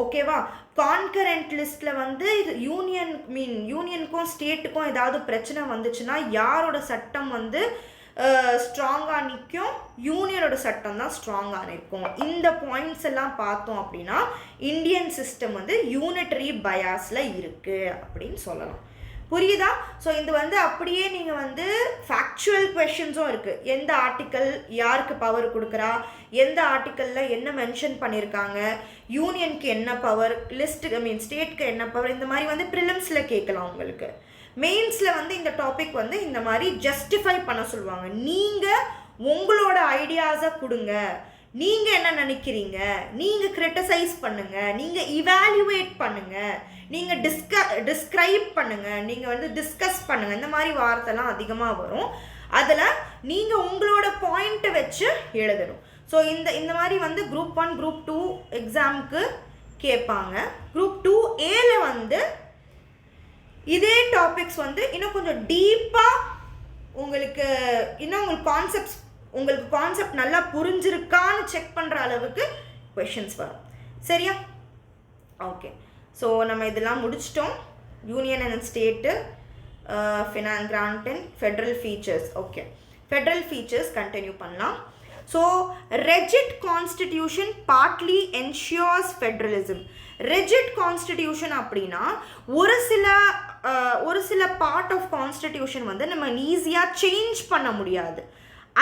ஓகேவா? கான்கரண்ட் லிஸ்ட்டில் வந்து யூனியனுக்கும் ஸ்டேட்டுக்கும் ஏதாவது பிரச்சனை வந்துச்சுன்னா யாரோட சட்டம் வந்து ஸ்ட்ராங்காக நிற்கும், யூனியனோட சட்டம் தான் ஸ்ட்ராங்காக இருக்கும். இந்த பாயிண்ட்ஸ் எல்லாம் பார்த்தோம் அப்படின்னா இந்தியன் சிஸ்டம் வந்து யூனிட்டரி பயாஸில் இருக்குது அப்படின்னு சொல்லலாம். புரியுதா? ஸோ இது வந்து அப்படியே நீங்கள் வந்து ஃபேக்சுவல் கொஷின்ஸும் இருக்குது. எந்த ஆர்டிக்கல் யாருக்கு பவர் கொடுக்குறா, எந்த ஆர்டிக்கலில் என்ன மென்ஷன் பண்ணியிருக்காங்க, யூனியனுக்கு என்ன பவர், ஸ்டேட்க்கு என்ன பவர், இந்த மாதிரி வந்து ப்ரிலிம்ஸில் கேட்கலாம் உங்களுக்கு. மெயின்ஸில் வந்து இந்த டாபிக் வந்து இந்த மாதிரி ஜஸ்டிஃபை பண்ண சொல்லுவாங்க. நீங்கள் உங்களோட ஐடியாஸை கொடுங்க, நீங்கள் என்ன நினைக்கிறீங்க, நீங்கள் கிரிட்டிசைஸ் பண்ணுங்கள், நீங்கள் இவாலுவேட் பண்ணுங்கள், நீங்கள் டிஸ்கிரைப் பண்ணுங்கள், நீங்கள் வந்து டிஸ்கஸ் பண்ணுங்கள். இந்த மாதிரி வார்த்தைலாம் அதிகமாக வரும். அதில் நீங்கள் உங்களோட பாயிண்ட்டை வச்சு எழுதணும். ஸோ இந்த மாதிரி வந்து குரூப் 1 குரூப் 2 எக்ஸாமுக்கு கேட்பாங்க. குரூப் 2A வந்து இதே டாபிக்ஸ் வந்து இன்னும் கொஞ்சம் டீப்பாக உங்களுக்கு இன்னும் உங்களுக்கு கான்செப்ட் நல்லா புரிஞ்சிருக்கான்னு செக் பண்ணுற அளவுக்கு கொஷின்ஸ் வரும். சரியா? ஓகே. ஸோ நம்ம இதெல்லாம் முடிச்சிட்டோம். Union and state, grant and federal features. Okay, federal features continue பண்ணலாம். So rigid constitution partly ensures federalism. Rigid constitution அப்படின்னா ஒரு சில பார்ட் ஆஃப் கான்ஸ்டிடியூஷன் வந்து நம்ம ஈஸியாக சேஞ்ச் பண்ண முடியாது,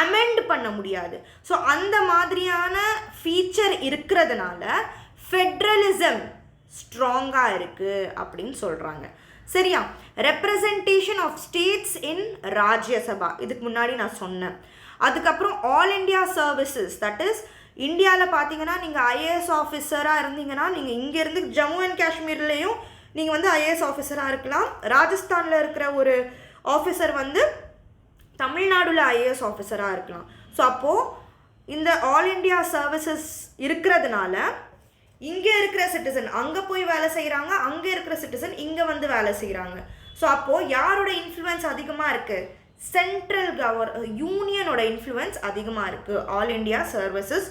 அமெண்ட் பண்ண முடியாது. ஸோ அந்த மாதிரியான ஃபீச்சர் இருக்கிறதுனால ஃபெட்ரலிசம் ஸ்ட்ராங்காக இருக்குது அப்படின்னு சொல்கிறாங்க. சரியா? Representation of states in Rajya Sabha, இதுக்கு முன்னாடி நான் சொன்னேன். அதுக்கப்புறம் all India services, that is இந்தியாவில் பார்த்தீங்கன்னா நீங்கள் ஐஏஎஸ் ஆஃபீஸராக இருந்தீங்கன்னா நீங்கள் இங்கேருந்து ஜம்மு அண்ட் காஷ்மீர்லேயும் நீங்கள் வந்து ஐஏஎஸ் ஆஃபீஸராக இருக்கலாம். ராஜஸ்தானில் இருக்கிற ஒரு ஆஃபீஸர் வந்து தமிழ்நாடுல ஐஏஎஸ் ஆஃபீஸராக இருக்கலாம். ஸோ அப்போது இந்த ஆல் இண்டியா சர்வீசஸ் இருக்கிறதுனால இங்கே இருக்கிற சிட்டிசன் அங்கே போய் வேலை செய்கிறாங்க, அங்கே இருக்கிற சிட்டிசன் இங்கே வந்து வேலை செய்கிறாங்க. ஸோ அப்போது யாரோட இன்ஃப்ளூயன்ஸ் அதிகமாக இருக்குது? சென்ட்ரல் யூனியனோட இன்ஃப்ளூயன்ஸ் அதிகமாக இருக்குது ஆல் இண்டியா சர்வீசஸ்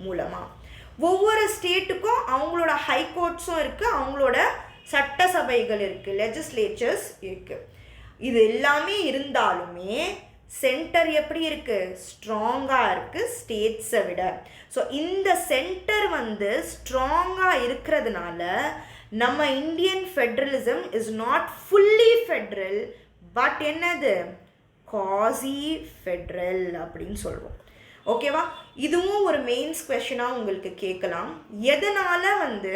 மூலமாக. ஒவ்வொரு ஸ்டேட்டுக்கும் அவங்களோட ஹைகோர்ட்ஸும் இருக்குது, அவங்களோட சட்டசபைகள் இருக்குது, லெஜிஸ்லேச்சர்ஸ் இருக்குது. இது எல்லாமே இருந்தாலுமே சென்டர் எப்படி இருக்குது? ஸ்ட்ராங்காக இருக்குது ஸ்டேட்ஸை விட. ஸோ இந்த சென்டர் வந்து ஸ்ட்ராங்காக இருக்கிறதுனால நம்ம Indian federalism is not fully federal, but என்னது குவாசி ஃபெட்ரல் அப்படின்னு சொல்லுவோம். ஓகேவா? இதுவும் ஒரு மெயின்ஸ் கொஷனாக உங்களுக்கு கேட்கலாம். எதனால் வந்து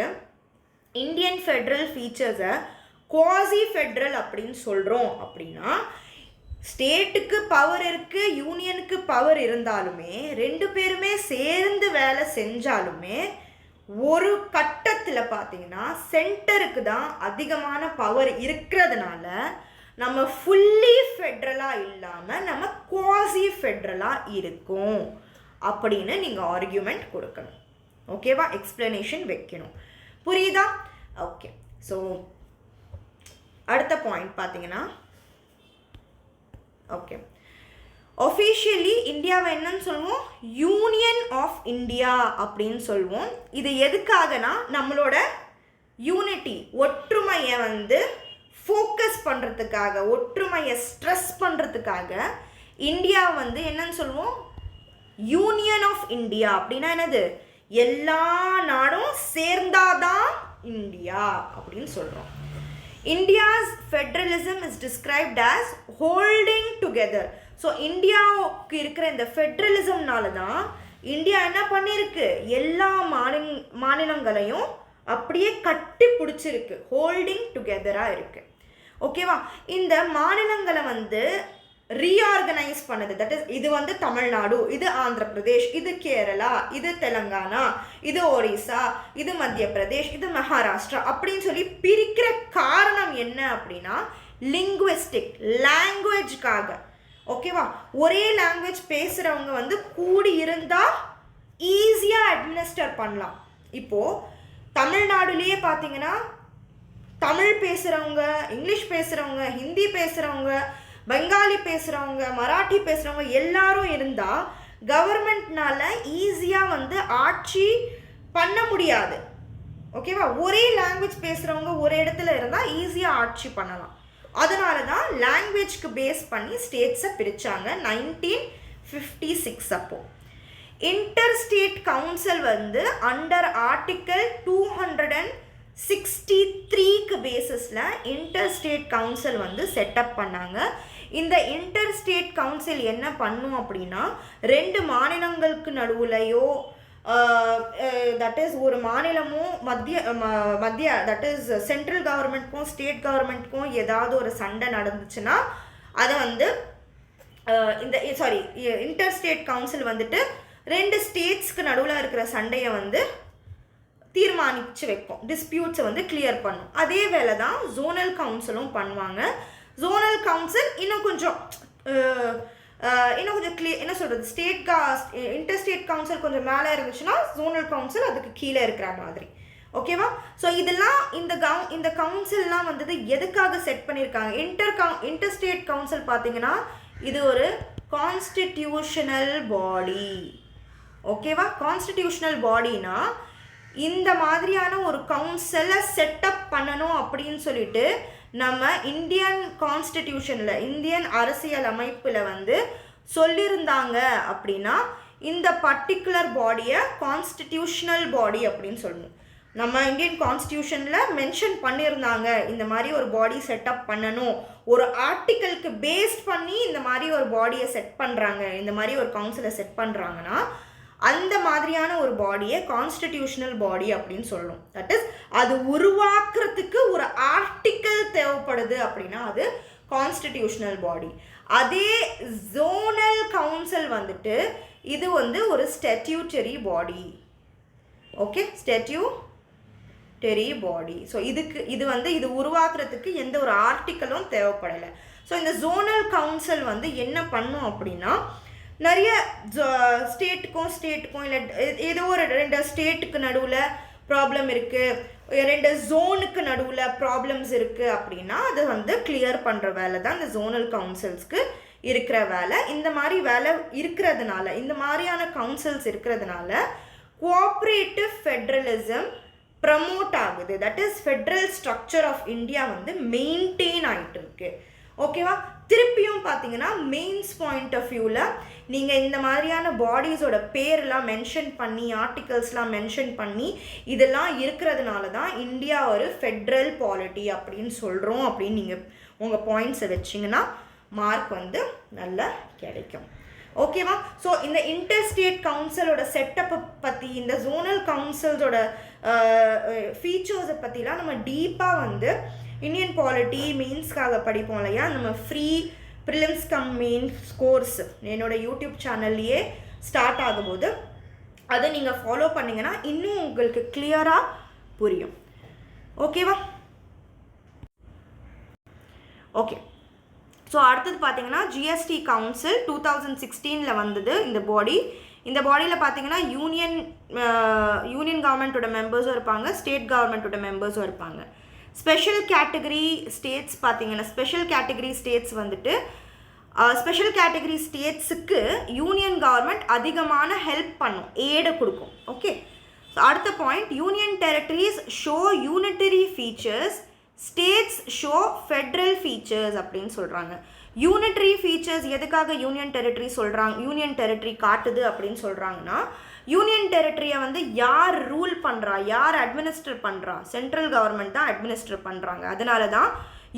இந்தியன் ஃபெட்ரல் ஃபீச்சர்ஸை குவாசி ஃபெட்ரல் அப்படின்னு சொல்கிறோம் அப்படின்னா, ஸ்டேட்டுக்கு பவர் இருக்குது, யூனியனுக்கு பவர் இருந்தாலுமே ரெண்டு பேருமே சேர்ந்து வேலை செஞ்சாலுமே ஒரு கட்டத்தில் பார்த்தீங்கன்னா சென்டருக்கு தான் அதிகமான பவர் இருக்கிறதுனால நம்ம ஃபுல்லி ஃபெட்ரலாக இல்லாமல் நம்ம குவாசி ஃபெட்ரலாக இருக்கும் அப்படின்னு நீங்கள் ஆர்கியூமெண்ட் கொடுக்கணும். ஓகேவா? எக்ஸ்பிளனேஷன் வைக்கணும். புரியுதா? ஓகே. ஸோ அடுத்த பாயிண்ட் பார்த்தீங்கன்னா, ஓகே, ஒஃபிஷியலி இந்தியாவை என்னன்னு சொல்லுவோம்? யூனியன் ஆஃப் இந்தியா அப்படின்னு சொல்லுவோம். இது எதுக்காகனா நம்மளோட யூனிட்டி, ஒற்றுமையை வந்து ஃபோக்கஸ் பண்ணுறதுக்காக, ஒற்றுமையை ஸ்ட்ரெஸ் பண்ணுறதுக்காக இந்தியா வந்து என்னன்னு சொல்லுவோம்? Union of India. அப்படின்னா என்னது? எல்லா நாடும் சேர்ந்தாதான் இந்தியா அப்படின்னு சொல்கிறோம். India's federalism is described as holding together. So இந்தியாவுக்கு இருக்கிற இந்த ஃபெட்ரலிசம்னால தான் இந்தியா என்ன பண்ணியிருக்கு? எல்லா மாநிலங்களையும் அப்படியே கட்டி பிடிச்சிருக்கு, ஹோல்டிங் டுகெதராக இருக்குது. ஓகேவா? இந்த மாநிலங்களை வந்து ரீஆர்கனைஸ் பண்ணுது. தட் இஸ் இது வந்து தமிழ்நாடு, இது ஆந்திர பிரதேஷ், இது கேரளா, இது தெலுங்கானா, இது ஒரிசா, இது மத்திய பிரதேஷ், இது மகாராஷ்டிரா அப்படின்னு சொல்லி பிரிக்கிற காரணம் என்ன அப்படின்னா லிங்குவிஸ்டிக், லாங்குவேஜ்க்காக. ஓகேவா? ஒரே லாங்குவேஜ் பேசுகிறவங்க வந்து கூடி இருந்தால் ஈஸியாக அட்மினிஸ்டர் பண்ணலாம். இப்போது தமிழ்நாடுலேயே பார்த்தீங்கன்னா தமிழ் பேசுகிறவங்க, இங்கிலீஷ் பேசுகிறவங்க, ஹிந்தி பேசுகிறவங்க, பெங்காலி பேசுகிறவங்க, மராட்டி பேசுகிறவங்க எல்லாரும் இருந்தால் கவர்மெண்ட்னால ஈஸியாக வந்து ஆட்சி பண்ண முடியாது. ஓகேவா? ஒரே லாங்குவேஜ் பேசுகிறவங்க ஒரு இடத்துல இருந்தால் ஈஸியாக ஆட்சி பண்ணலாம். அதனால தான் லாங்குவேஜ்க்கு பேஸ் பண்ணி ஸ்டேட்ஸை பிரித்தாங்க 1956 அப்போ. இன்டர்ஸ்டேட் கவுன்சில் வந்து அண்டர் ஆர்டிக்கல் 263க்கு பேசிஸில் இன்டர்ஸ்டேட் கவுன்சில் வந்து செட்டப் பண்ணாங்க. இந்த இன்டர்ஸ்டேட் கவுன்சில் என்ன பண்ணும் அப்படின்னா, 2 மாநிலங்களுக்கு நடுவுலையோ தட் இஸ் ஒரு மாநிலமும் மத்திய தட் இஸ் சென்ட்ரல் கவர்மெண்ட்க்கும் ஸ்டேட் கவர்மெண்ட்க்கும் ஏதாவது ஒரு சண்டை நடந்துச்சுன்னா அதை வந்து இந்த இன்டர்ஸ்டேட் கவுன்சில் வந்துட்டு 2 ஸ்டேட்ஸ்க்கு நடுவில் இருக்கிற சண்டையை வந்து தீர்மானித்து வைக்கும், டிஸ்பியூட்ஸை வந்து கிளியர் பண்ணும். அதே வேலை தான் ஜோனல் கவுன்சிலும் பண்ணுவாங்க. ஜோனல் கவுன்சில் இன்னும் கொஞ்சம் கிளியர் என்ன சொல்கிறது, இன்டர்ஸ்டேட் கவுன்சில் கொஞ்சம் மேலே இருந்துச்சுன்னா ஜோனல் கவுன்சில் அதுக்கு கீழே இருக்கிற மாதிரி. ஓகேவா? ஸோ இதெல்லாம் இந்த கவுன்சில்லாம் வந்து எதுக்காக செட் பண்ணியிருக்காங்க? இன்டர்ஸ்டேட் கவுன்சில் பார்த்தீங்கன்னா இது ஒரு கான்ஸ்டிடியூஷனல் பாடி. ஓகேவா? கான்ஸ்டிடியூஷனல் பாடினா இந்த மாதிரியான ஒரு கவுன்சிலை செட்டப் பண்ணணும் அப்படின்னு சொல்லிட்டு நம்ம இந்தியன் கான்ஸ்டிடியூஷனில், இந்தியன் அரசியல் அமைப்பில் வந்து சொல்லியிருந்தாங்க அப்படின்னா இந்த பர்டிகுலர் பாடியை கான்ஸ்டிடியூஷனல் பாடி அப்படின்னு சொல்லணும். நம்ம இந்தியன் கான்ஸ்டிடியூஷனில் மென்ஷன் பண்ணியிருந்தாங்க இந்த மாதிரி ஒரு பாடி செட்டப் பண்ணணும், ஒரு ஆர்டிக்கலுக்கு பேஸ்ட் பண்ணி இந்த மாதிரி ஒரு பாடியை செட் பண்ணுறாங்க, இந்த மாதிரி ஒரு கவுன்சிலை செட் பண்ணுறாங்கன்னா அந்த மாதிரியான ஒரு பாடியை கான்ஸ்டிடியூஷனல் பாடி அப்படின்னு சொல்லணும். தட் இஸ் அது உருவாக்குறதுக்கு ஒரு ஆர்டிக்கல் தேவைப்படுது அப்படின்னா அது கான்ஸ்டிடியூஷனல் பாடி. அதே ஜோனல் கவுன்சில் வந்துட்டு இது வந்து ஒரு ஸ்டாட்யூட்டரி பாடி. ஓகே, ஸ்டாட்யூட்டரி பாடி. ஸோ இது உருவாக்குறதுக்கு எந்த ஒரு ஆர்டிக்கலும் தேவைப்படலை. ஸோ இந்த ஜோனல் கவுன்சில் வந்து என்ன பண்ணும் அப்படின்னா, நிறைய ஸ்டேட்டுக்கும் இல்லை ஏதோ ஒரு 2 ஸ்டேட்டுக்கு நடுவில் ப்ராப்ளம் இருக்குது, 2 ஜோனுக்கு நடுவில் ப்ராப்ளம்ஸ் இருக்குது அப்படின்னா அதை வந்து கிளியர் பண்ணுற வேலை தான் இந்த ஜோனல் கவுன்சில்ஸ்க்கு இருக்கிற வேலை. இந்த மாதிரி வேலை இருக்கிறதுனால, இந்த மாதிரியான கவுன்சில்ஸ் இருக்கிறதுனால கோஆப்ரேட்டிவ் ஃபெட்ரலிசம் ப்ரமோட் ஆகுது. That is federal structure of India வந்து மெயின்டைன் ஆகிட்டு இருக்கு. ஓகேவா? திருப்பியும் பார்த்தீங்கன்னா மெயின்ஸ் பாயிண்ட் ஆஃப் வியூவில் நீங்கள் இந்த மாதிரியான பாடிஸோட பேரெலாம் மென்ஷன் பண்ணி, ஆர்டிகல்ஸ்லாம் மென்ஷன் பண்ணி இதெல்லாம் இருக்கிறதுனால தான் இந்தியா ஒரு ஃபெட்ரல் பாலிட்டி அப்படின்னு சொல்கிறோம் அப்படின்னு நீங்கள் உங்கள் பாயிண்ட்ஸை வச்சிங்கன்னா மார்க் வந்து நல்லா கிடைக்கும். ஓகேவா? ஸோ இந்த இன்டர்ஸ்டேட் கவுன்சிலோட செட்டப்பை பற்றி, இந்த ஜோனல் கவுன்சில்ஸோட ஃபீச்சர்ஸை பற்றிலாம் நம்ம டீப்பாக வந்து இந்தியன் பாலிட்டி மெயின்ஸ்க்காக படிப்போம் இல்லையா, நம்ம free prelims come mains course என்னோடய யூடியூப் சேனல்லையே ஸ்டார்ட் ஆகும்போது அதை நீங்கள் ஃபாலோ பண்ணிங்கன்னா இன்னும் உங்களுக்கு கிளியராக புரியும். ஓகேவா? ஓகே, ஸோ அடுத்தது பார்த்தீங்கன்னா ஜிஎஸ்டி கவுன்சில் 2016 வந்தது இந்த பாடி. இந்த பாடியில் பார்த்தீங்கன்னா யூனியன் கவர்மெண்ட்டோட மெம்பர்ஸும் இருப்பாங்க, ஸ்டேட் கவர்மெண்ட்டோட மெம்பர்ஸும் இருப்பாங்க. ஸ்பெஷல் கேட்டகரி ஸ்டேட்ஸ் பார்த்தீங்கன்னா, ஸ்பெஷல் கேட்டகரி ஸ்டேட்ஸ் வந்துட்டு ஸ்பெஷல் கேட்டகரி ஸ்டேட்ஸுக்கு யூனியன் கவர்மெண்ட் அதிகமான ஹெல்ப் பண்ணும், ஏடை கொடுக்கும். ஓகே, ஸோ அடுத்த point, union territories show unitary features, states show Federal features அப்படின்னு சொல்கிறாங்க. யூனிட்டரி ஃபீச்சர்ஸ் எதுக்காக யூனியன் டெரிட்டரி காட்டுது அப்படின்னு சொல்கிறாங்கன்னா, யூனியன் டெரிட்டரியை வந்து யார் ரூல் பண்ணுறா, யார் அட்மினிஸ்டர் பண்ணுறா, சென்ட்ரல் கவர்மெண்ட் தான் அட்மினிஸ்டர் பண்ணுறாங்க. அதனால தான்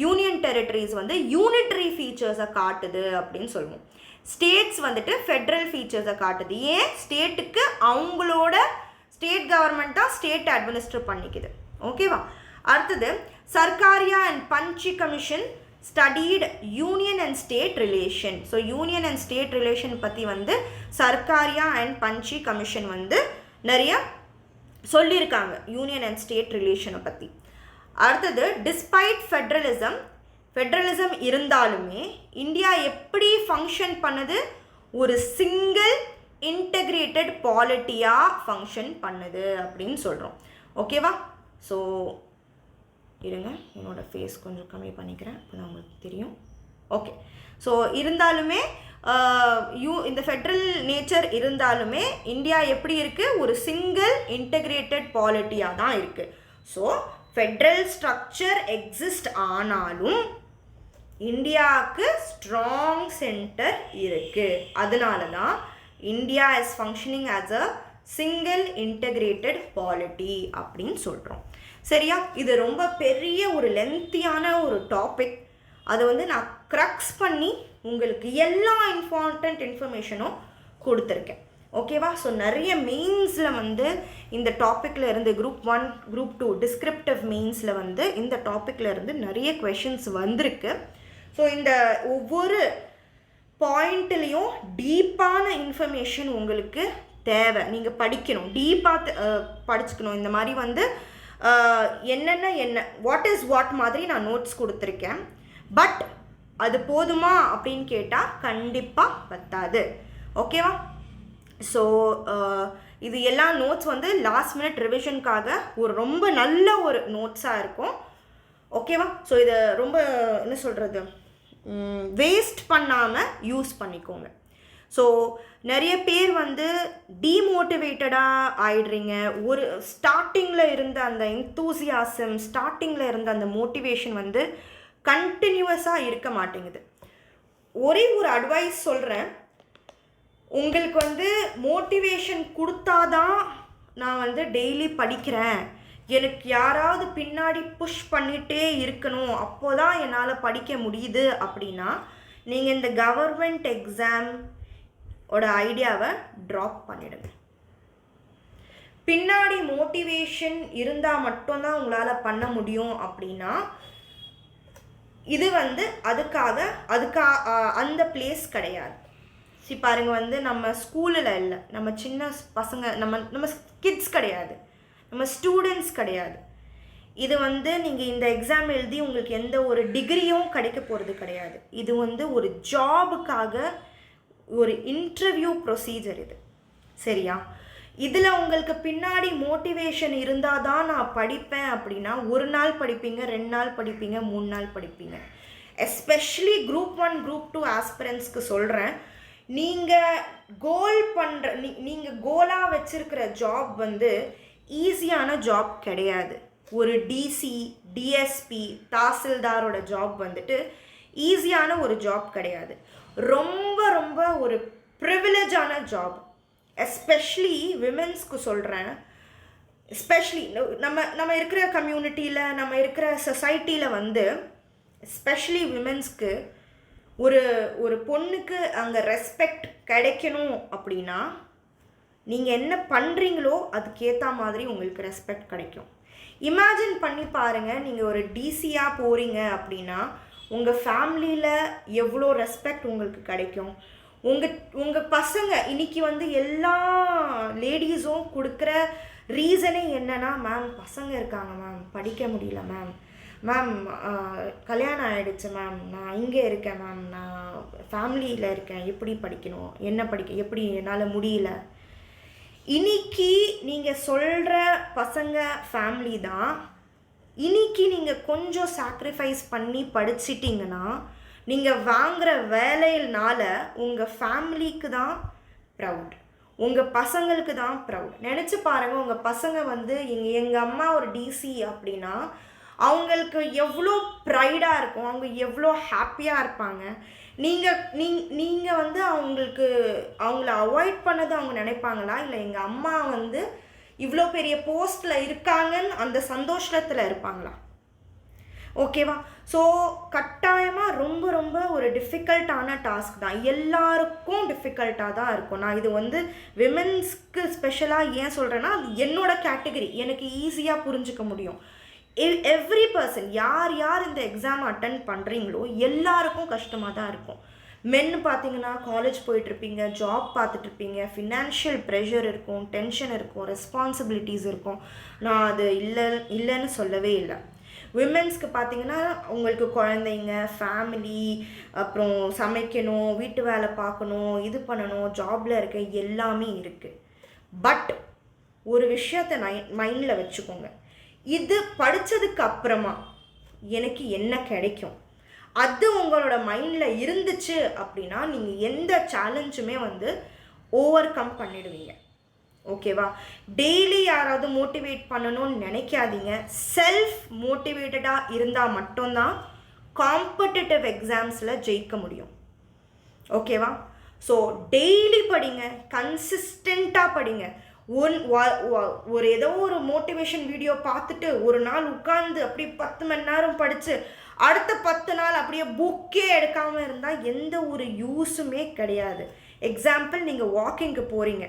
யூனியன் டெரிட்டரிஸ் வந்து யூனிட்டரி ஃபீச்சர்ஸை காட்டுது அப்படின்னு சொல்லுவோம். ஸ்டேட்ஸ் வந்துட்டு ஃபெட்ரல் ஃபீச்சர்ஸை காட்டுது. ஏன்? ஸ்டேட்டுக்கு அவங்களோட ஸ்டேட் கவர்மெண்ட் தான் ஸ்டேட் அட்மினிஸ்டர் பண்ணிக்குது. ஓகேவா? அடுத்தது Sarkaria and Punchhi commission studied union and state relation. So union and state relation பற்றி வந்து சர்க்காரியா அண்ட் பஞ்சி கமிஷன் வந்து நிறைய சொல்லியிருக்காங்க யூனியன் அண்ட் ஸ்டேட் ரிலேஷனை பற்றி. அடுத்தது டிஸ்பைட் ஃபெட்ரலிசம் இருந்தாலுமே இந்தியா எப்படி ஃபங்க்ஷன் பண்ணுது, ஒரு சிங்கிள் இன்டகிரேட்டட் பாலிட்டியாக ஃபங்க்ஷன் பண்ணுது அப்படின்னு சொல்கிறோம். ஓகேவா? ஸோ இருங்க, என்னோடய ஃபேஸ் கொஞ்சம் கம்மி பண்ணிக்கிறேன், அப்போ தான் உங்களுக்கு தெரியும். ஓகே, ஸோ இருந்தாலுமே இந்த ஃபெட்ரல் நேச்சர் இருந்தாலுமே இந்தியா எப்படி இருக்குது, ஒரு சிங்கிள் இன்டகிரேட்டட் பாலிட்டியாக தான் இருக்குது. ஸோ ஃபெட்ரல் ஸ்ட்ரக்சர் எக்ஸிஸ்ட் ஆனாலும் இந்தியாவுக்கு ஸ்ட்ராங் சென்டர் இருக்குது. அதனால தான் India is functioning as a single integrated polity அப்படின்னு சொல்கிறோம். சரியா? இது ரொம்ப பெரிய ஒரு லென்த்தியான ஒரு டாபிக். அதை வந்து நான் க்ரக்ஸ் பண்ணி உங்களுக்கு எல்லா இம்பார்ட்டண்ட் இன்ஃபர்மேஷனும் கொடுத்துருக்கேன். ஓகேவா? ஸோ நிறைய மெயின்ஸில் வந்து இந்த டாப்பிக்கில் இருந்து குரூப் 1 குரூப் 2 டிஸ்கிரிப்டிவ் மெயின்ஸில் வந்து இந்த டாப்பிக்கில் இருந்து நிறைய கொஷின்ஸ் வந்திருக்கு. ஸோ இந்த ஒவ்வொரு பாயிண்ட்லேயும் டீப்பான இன்ஃபர்மேஷன் உங்களுக்கு தேவை. நீங்கள் படிக்கணும், டீப்பாக படிச்சுக்கணும். இந்த மாதிரி வந்து என்ன வாட் இஸ் வாட் மாதிரி நான் நோட்ஸ் கொடுத்துருக்கேன். பட் அது போதுமா அப்படின்னு கேட்டால் கண்டிப்பாக பத்தாது. ஓகேவா? ஸோ இது எல்லா நோட்ஸ் வந்து லாஸ்ட் மினிட் ரிவிஷனுக்காக ஒரு ரொம்ப நல்ல ஒரு நோட்ஸாக இருக்கும். ஓகேவா? ஸோ இதை ரொம்ப என்ன சொல்கிறது, வேஸ்ட் பண்ணாமல் யூஸ் பண்ணிக்கோங்க. ஸோ நிறைய பேர் வந்து டீமோட்டிவேட்டடாக ஆயிடுறீங்க. ஒரு ஸ்டார்டிங்கில் இருந்த அந்த என்தூசியாசம், ஸ்டார்டிங்கில் இருந்த அந்த மோட்டிவேஷன் வந்து கண்டினியூவஸாக இருக்க மாட்டேங்குது. ஒரே ஒரு அட்வைஸ் சொல்கிறேன். உங்களுக்கு வந்து மோட்டிவேஷன் கொடுத்தாதான் நான் வந்து டெய்லி படிக்கிறேன், எனக்கு யாராவது பின்னாடி புஷ் பண்ணிகிட்டே இருக்கணும், அப்போ தான் என்னால் படிக்க முடியுது அப்படின்னா நீங்கள் இந்த கவர்மெண்ட் எக்ஸாம் ஓட ஐடியாவை ட்ராப் பண்ணிடுங்க. பின்னாடி மோட்டிவேஷன் இருந்தால் மட்டும்தான் உங்களால் பண்ண முடியும் அப்படின்னா இது வந்து அதுக்காக அந்த பிளேஸ் கிடையாது. பாருங்க, வந்து நம்ம ஸ்கூலில் இல்லை, நம்ம சின்ன பசங்க, நம்ம கிட்ஸ் கிடையாது, நம்ம ஸ்டூடெண்ட்ஸ் கிடையாது. இது வந்து நீங்கள் இந்த எக்ஸாம் எழுதி உங்களுக்கு எந்த ஒரு டிகிரியும் கிடைக்க போகிறது கிடையாது. இது வந்து ஒரு ஜாபுக்காக ஒரு இன்டர்வியூ ப்ரொசீஜர் இது. சரியா? இதில் உங்களுக்கு பின்னாடி மோட்டிவேஷன் இருந்தால் தான் நான் படிப்பேன் அப்படின்னா 1 நாள் படிப்பீங்க, 2 நாள் படிப்பீங்க, 3 நாள் படிப்பீங்க. எஸ்பெஷலி குரூப் 1 குரூப் 2 ஆஸ்பிரண்ட்ஸ்க்கு சொல்கிறேன், நீங்கள் நீங்கள் கோலாக வச்சுருக்கிற ஜாப் வந்து ஈஸியான ஜாப் கிடையாது. ஒரு டிசி, டிஎஸ்பி, தாசில்தாரோட ஜாப் வந்துட்டு ஈஸியான ஒரு ஜாப் கிடையாது. ரொம்ப ரொம்ப ஒரு ப்ரிவிலேஜான ஜாப். எஸ்பெஷலி விமென்ஸ்க்கு சொல்கிறேன். எஸ்பெஷலி நம்ம இருக்கிற கம்யூனிட்டியில், நம்ம இருக்கிற சொசைட்டியில் வந்து எஸ்பெஷலி விமென்ஸ்க்கு ஒரு பொண்ணுக்கு அங்கே ரெஸ்பெக்ட் கிடைக்கணும் அப்படின்னா நீங்கள் என்ன பண்ணுறீங்களோ அதுக்கேற்ற மாதிரி உங்களுக்கு ரெஸ்பெக்ட் கிடைக்கும். இமேஜின் பண்ணி பாருங்கள், நீங்கள் ஒரு டிசியாக போகிறீங்க அப்படின்னா உங்கள் ஃபேமிலியில் எவ்வளோ ரெஸ்பெக்ட் உங்களுக்கு கிடைக்கும். உங்கள் பசங்க இன்றைக்கி வந்து எல்லா லேடிஸும் கொடுக்குற ரீசனே என்னென்னா, மேம் பசங்க இருக்காங்க மேம், படிக்க முடியல மேம், மேம் கல்யாணம் ஆகிடுச்சு மேம், நான் இங்கே இருக்கேன் மேம், நான் ஃபேமிலியில் இருக்கேன், எப்படி படிக்கணும், எப்படி என்னால் முடியல. இன்னைக்கு நீங்கள் சொல்கிற பசங்க ஃபேமிலி தான். இன்னைக்கு நீங்கள் கொஞ்சம் சாக்ரிஃபைஸ் பண்ணி படிச்சிட்டிங்கன்னா நீங்கள் வாங்குகிற வேலையினால உங்கள் ஃபேமிலிக்கு தான் ப்ரவுட், உங்கள் பசங்களுக்கு தான் ப்ரவுட். நினச்சி பாருங்கள், உங்கள் பசங்க வந்து எங்கள் அம்மா ஒரு டிசி அப்படின்னா அவங்களுக்கு எவ்வளோ ப்ரைடாக இருக்கும், அவங்க எவ்வளோ ஹாப்பியாக இருப்பாங்க. நீங்கள் வந்து அவங்கள அவாய்ட் பண்ணது அவங்க நினைப்பாங்களா, இல்லை எங்கள் அம்மா வந்து இவ்வளோ பெரிய போஸ்ட்டில் இருக்காங்கன்னு அந்த சந்தோஷத்தில் இருப்பாங்களா? ஓகேவா? ஸோ கட்டாயமாக ரொம்ப ரொம்ப ஒரு டிஃபிகல்ட்டான டாஸ்க் தான், எல்லாருக்கும் டிஃபிகல்ட்டாக தான் இருக்கும். நான் இது வந்து விமென்ஸ்க்கு ஸ்பெஷலாக ஏன் சொல்கிறேன்னா, அது என்னோட கேட்டகரி, எனக்கு ஈஸியாக புரிஞ்சிக்க முடியும். எவ்ரி பர்சன் யார் இந்த எக்ஸாம் அட்டன் பண்ணுறீங்களோ எல்லாருக்கும் கஷ்டமாக தான் இருக்கும். மென்னு பார்த்தீங்கன்னா காலேஜ் போயிட்டுருப்பீங்க, ஜாப் பார்த்துட்ருப்பீங்க, ஃபினான்ஷியல் ப்ரெஷர் இருக்கும், டென்ஷன் இருக்கும், ரெஸ்பான்சிபிலிட்டிஸ் இருக்கும். நான் அது இல்லைன்னு சொல்லவே இல்லை. விமென்ஸ்க்கு பார்த்தீங்கன்னா உங்களுக்கு குழந்தைங்க, ஃபேமிலி, அப்புறம் சமைக்கணும், வீட்டு வேலை பார்க்கணும், இது பண்ணணும், ஜாபில் இருக்க எல்லாமே இருக்குது. பட் ஒரு விஷயத்தை மைண்டில் வச்சுக்கோங்க, இது படித்ததுக்கு அப்புறமா எனக்கு என்ன கிடைக்கும், அது உங்களோட மைண்டில் இருந்துச்சு அப்படின்னா நீங்கள் எந்த சேலஞ்சுமே வந்து ஓவர் கம் பண்ணிடுவீங்க. ஓகேவா? டெய்லி யாராவது மோட்டிவேட் பண்ணணும்னு நினைக்காதீங்க. செல்ஃப் மோட்டிவேட்டடாக இருந்தால் மட்டும்தான் காம்படிட்டிவ் எக்ஸாம்ஸில் ஜெயிக்க முடியும். ஓகேவா? ஸோ டெய்லி படிங்க, கன்சிஸ்டண்ட்டாக படிங்க. ஒரு ஏதோ ஒரு மோட்டிவேஷன் வீடியோ பார்த்துட்டு ஒரு நாள் உட்கார்ந்து அப்படி 10 மணி நேரம் படித்து அடுத்த 10 நாள் அப்படியே புக்கே எடுக்காமல் இருந்தால் எந்த ஒரு யூஸுமே கிடையாது. எக்ஸாம்பிள், நீங்கள் வாக்கிங்க்கு போகிறீங்க,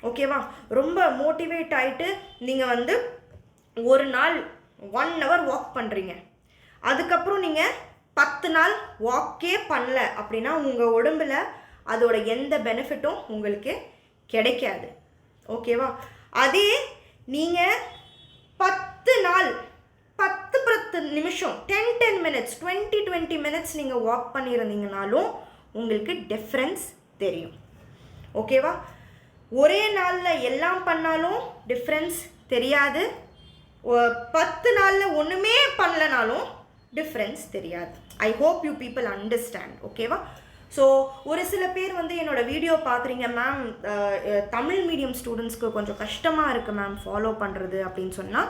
ஓகேவா? ரொம்ப மோட்டிவேட் ஆகிட்டு நீங்கள் வந்து ஒரு நாள் 1 hour வாக் பண்ணுறீங்க. அதுக்கப்புறம் நீங்கள் 10 நாள் வாக்கே பண்ணல அப்படின்னா உங்கள் உடம்பில் அதோட எந்த பெனிஃபிட்டும் உங்களுக்கு கிடைக்காது. ஓகேவா? அதே நீங்கள் 10 நாள் 10 நிமிஷம் 10 minutes 20 minutes நீங்கள் வாக் பண்ணியிருந்தீங்கனாலும் உங்களுக்கு டிஃப்ரென்ஸ் தெரியும். ஓகேவா? ஒரே நாளில் எல்லாம் பண்ணாலும் டிஃப்ரென்ஸ் தெரியாது. 10 நாளில் ஒன்றுமே பண்ணலனாலும் டிஃப்ரென்ஸ் தெரியாது. I hope you people understand. ஓகேவா? ஸோ ஒரு சில பேர் வந்து என்னோடய வீடியோ பார்க்குறீங்க, மேம் தமிழ் மீடியம் ஸ்டூடெண்ட்ஸ்க்கு கொஞ்சம் கஷ்டமாக இருக்குது மேம் ஃபாலோ பண்ணுறது அப்படின்னு சொன்னால்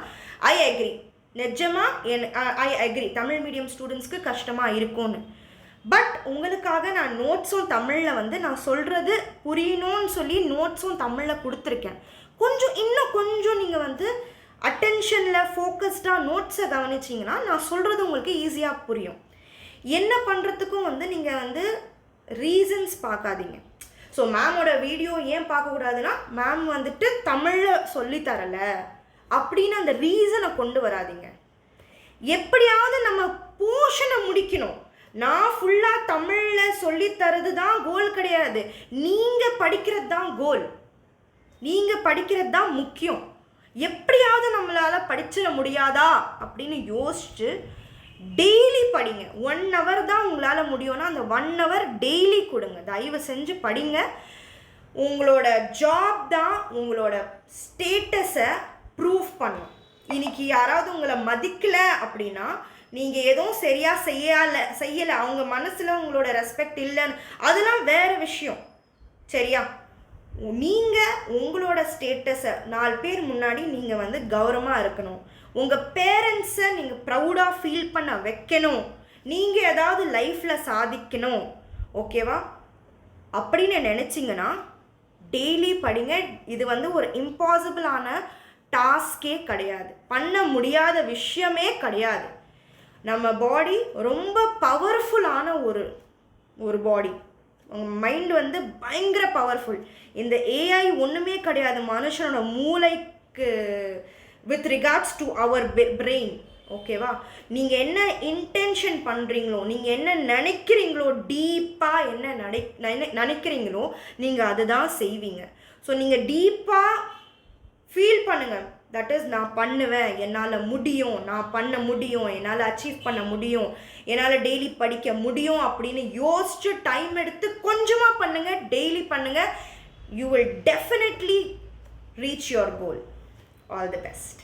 ஐ அக்ரி. நிஜமாக ஐ அக்ரி, தமிழ் மீடியம் ஸ்டூடெண்ட்ஸ்க்கு கஷ்டமாக இருக்கும்னு. பட் உங்களுக்காக நான் நோட்ஸும் தமிழில் வந்து நான் சொல்கிறது புரியணும்னு சொல்லி நோட்ஸும் தமிழில் கொடுத்துருக்கேன். இன்னும் கொஞ்சம் நீங்கள் வந்து அட்டென்ஷனில் ஃபோக்கஸ்டாக நோட்ஸை கவனிச்சிங்கன்னா நான் சொல்கிறது உங்களுக்கு ஈஸியாக புரியும். என்ன பண்ணுறதுக்கும் வந்து நீங்கள் வந்து ரீசன்ஸ் பார்க்காதீங்க. ஸோ மேமோட வீடியோ ஏன் பார்க்கக்கூடாதுன்னா, மேம் வந்துட்டு தமிழில் சொல்லித்தரலை அப்படின்னு அந்த ரீசனை கொண்டு வராதிங்க. எப்படியாவது நம்ம போர்ஷனை முடிக்கணும். நான் ஃபுல்லாக தமிழில் சொல்லித்தரது தான் கோல் கிடையாது. நீங்கள் படிக்கிறது தான் கோல். நீங்கள் படிக்கிறது தான் முக்கியம். எப்படியாவது நம்மளால் படிச்சிட முடியாதா அப்படின்னு யோசிச்சு டெய்லி படிங்க. 1 hour தான் உங்களால் முடியும்னா அந்த 1 hour டெய்லி கொடுங்க. தயவு செஞ்சு படிங்க. உங்களோட ஜாப் தான் உங்களோட ஸ்டேட்டஸை ப்ரூவ் பண்ணும். இன்னைக்கு யாராவது உங்களை மதிக்கலை அப்படின்னா நீங்கள் எதுவும் சரியாக செய்யலை, அவங்க மனசில் உங்களோட ரெஸ்பெக்ட் இல்லைன்னு, அதெல்லாம் வேறு விஷயம். சரியா? நீங்கள் உங்களோட ஸ்டேட்டஸை 4 பேர் முன்னாடி நீங்கள் வந்து கௌரவமாக இருக்கணும். உங்கள் பேரண்ட்ஸை நீங்கள் ப்ரௌடாக ஃபீல் பண்ண வைக்கணும். நீங்கள் ஏதாவது லைஃப்பில் சாதிக்கணும். ஓகேவா? அப்படின்னு நினச்சிங்கன்னா டெய்லி படிங்க. இது வந்து ஒரு இம்பாசிபிளான டாஸ்கே கிடையாது, பண்ண முடியாத விஷயமே கிடையாது. நம்ம பாடி ரொம்ப பவர்ஃபுல்லான ஒரு பாடி. மைண்ட் வந்து பயங்கர பவர்ஃபுல். இந்த ஏஐ ஒன்றுமே கிடையாது மனுஷனோட மூளைக்கு with regards to our brain. ஓகேவா? நீங்கள் என்ன இன்டென்ஷன் பண்ணுறீங்களோ, நீங்கள் என்ன நினைக்கிறீங்களோ, டீப்பாக என்ன நினைக்கிறீங்களோ நீங்கள் அதுதான் செய்வீங்க. ஸோ நீங்கள் டீப்பாக ஃபீல் பண்ணுங்கள். தட் இஸ், நான் பண்ணுவேன், என்னால் முடியும், நான் பண்ண முடியும், என்னால் அச்சீவ் பண்ண முடியும், என்னால் டெய்லி படிக்க முடியும் அப்படின்னு யோசிச்சு டைம் எடுத்து கொஞ்சமாக பண்ணுங்கள், டெய்லி பண்ணுங்கள். You will definitely reach your goal. All the best.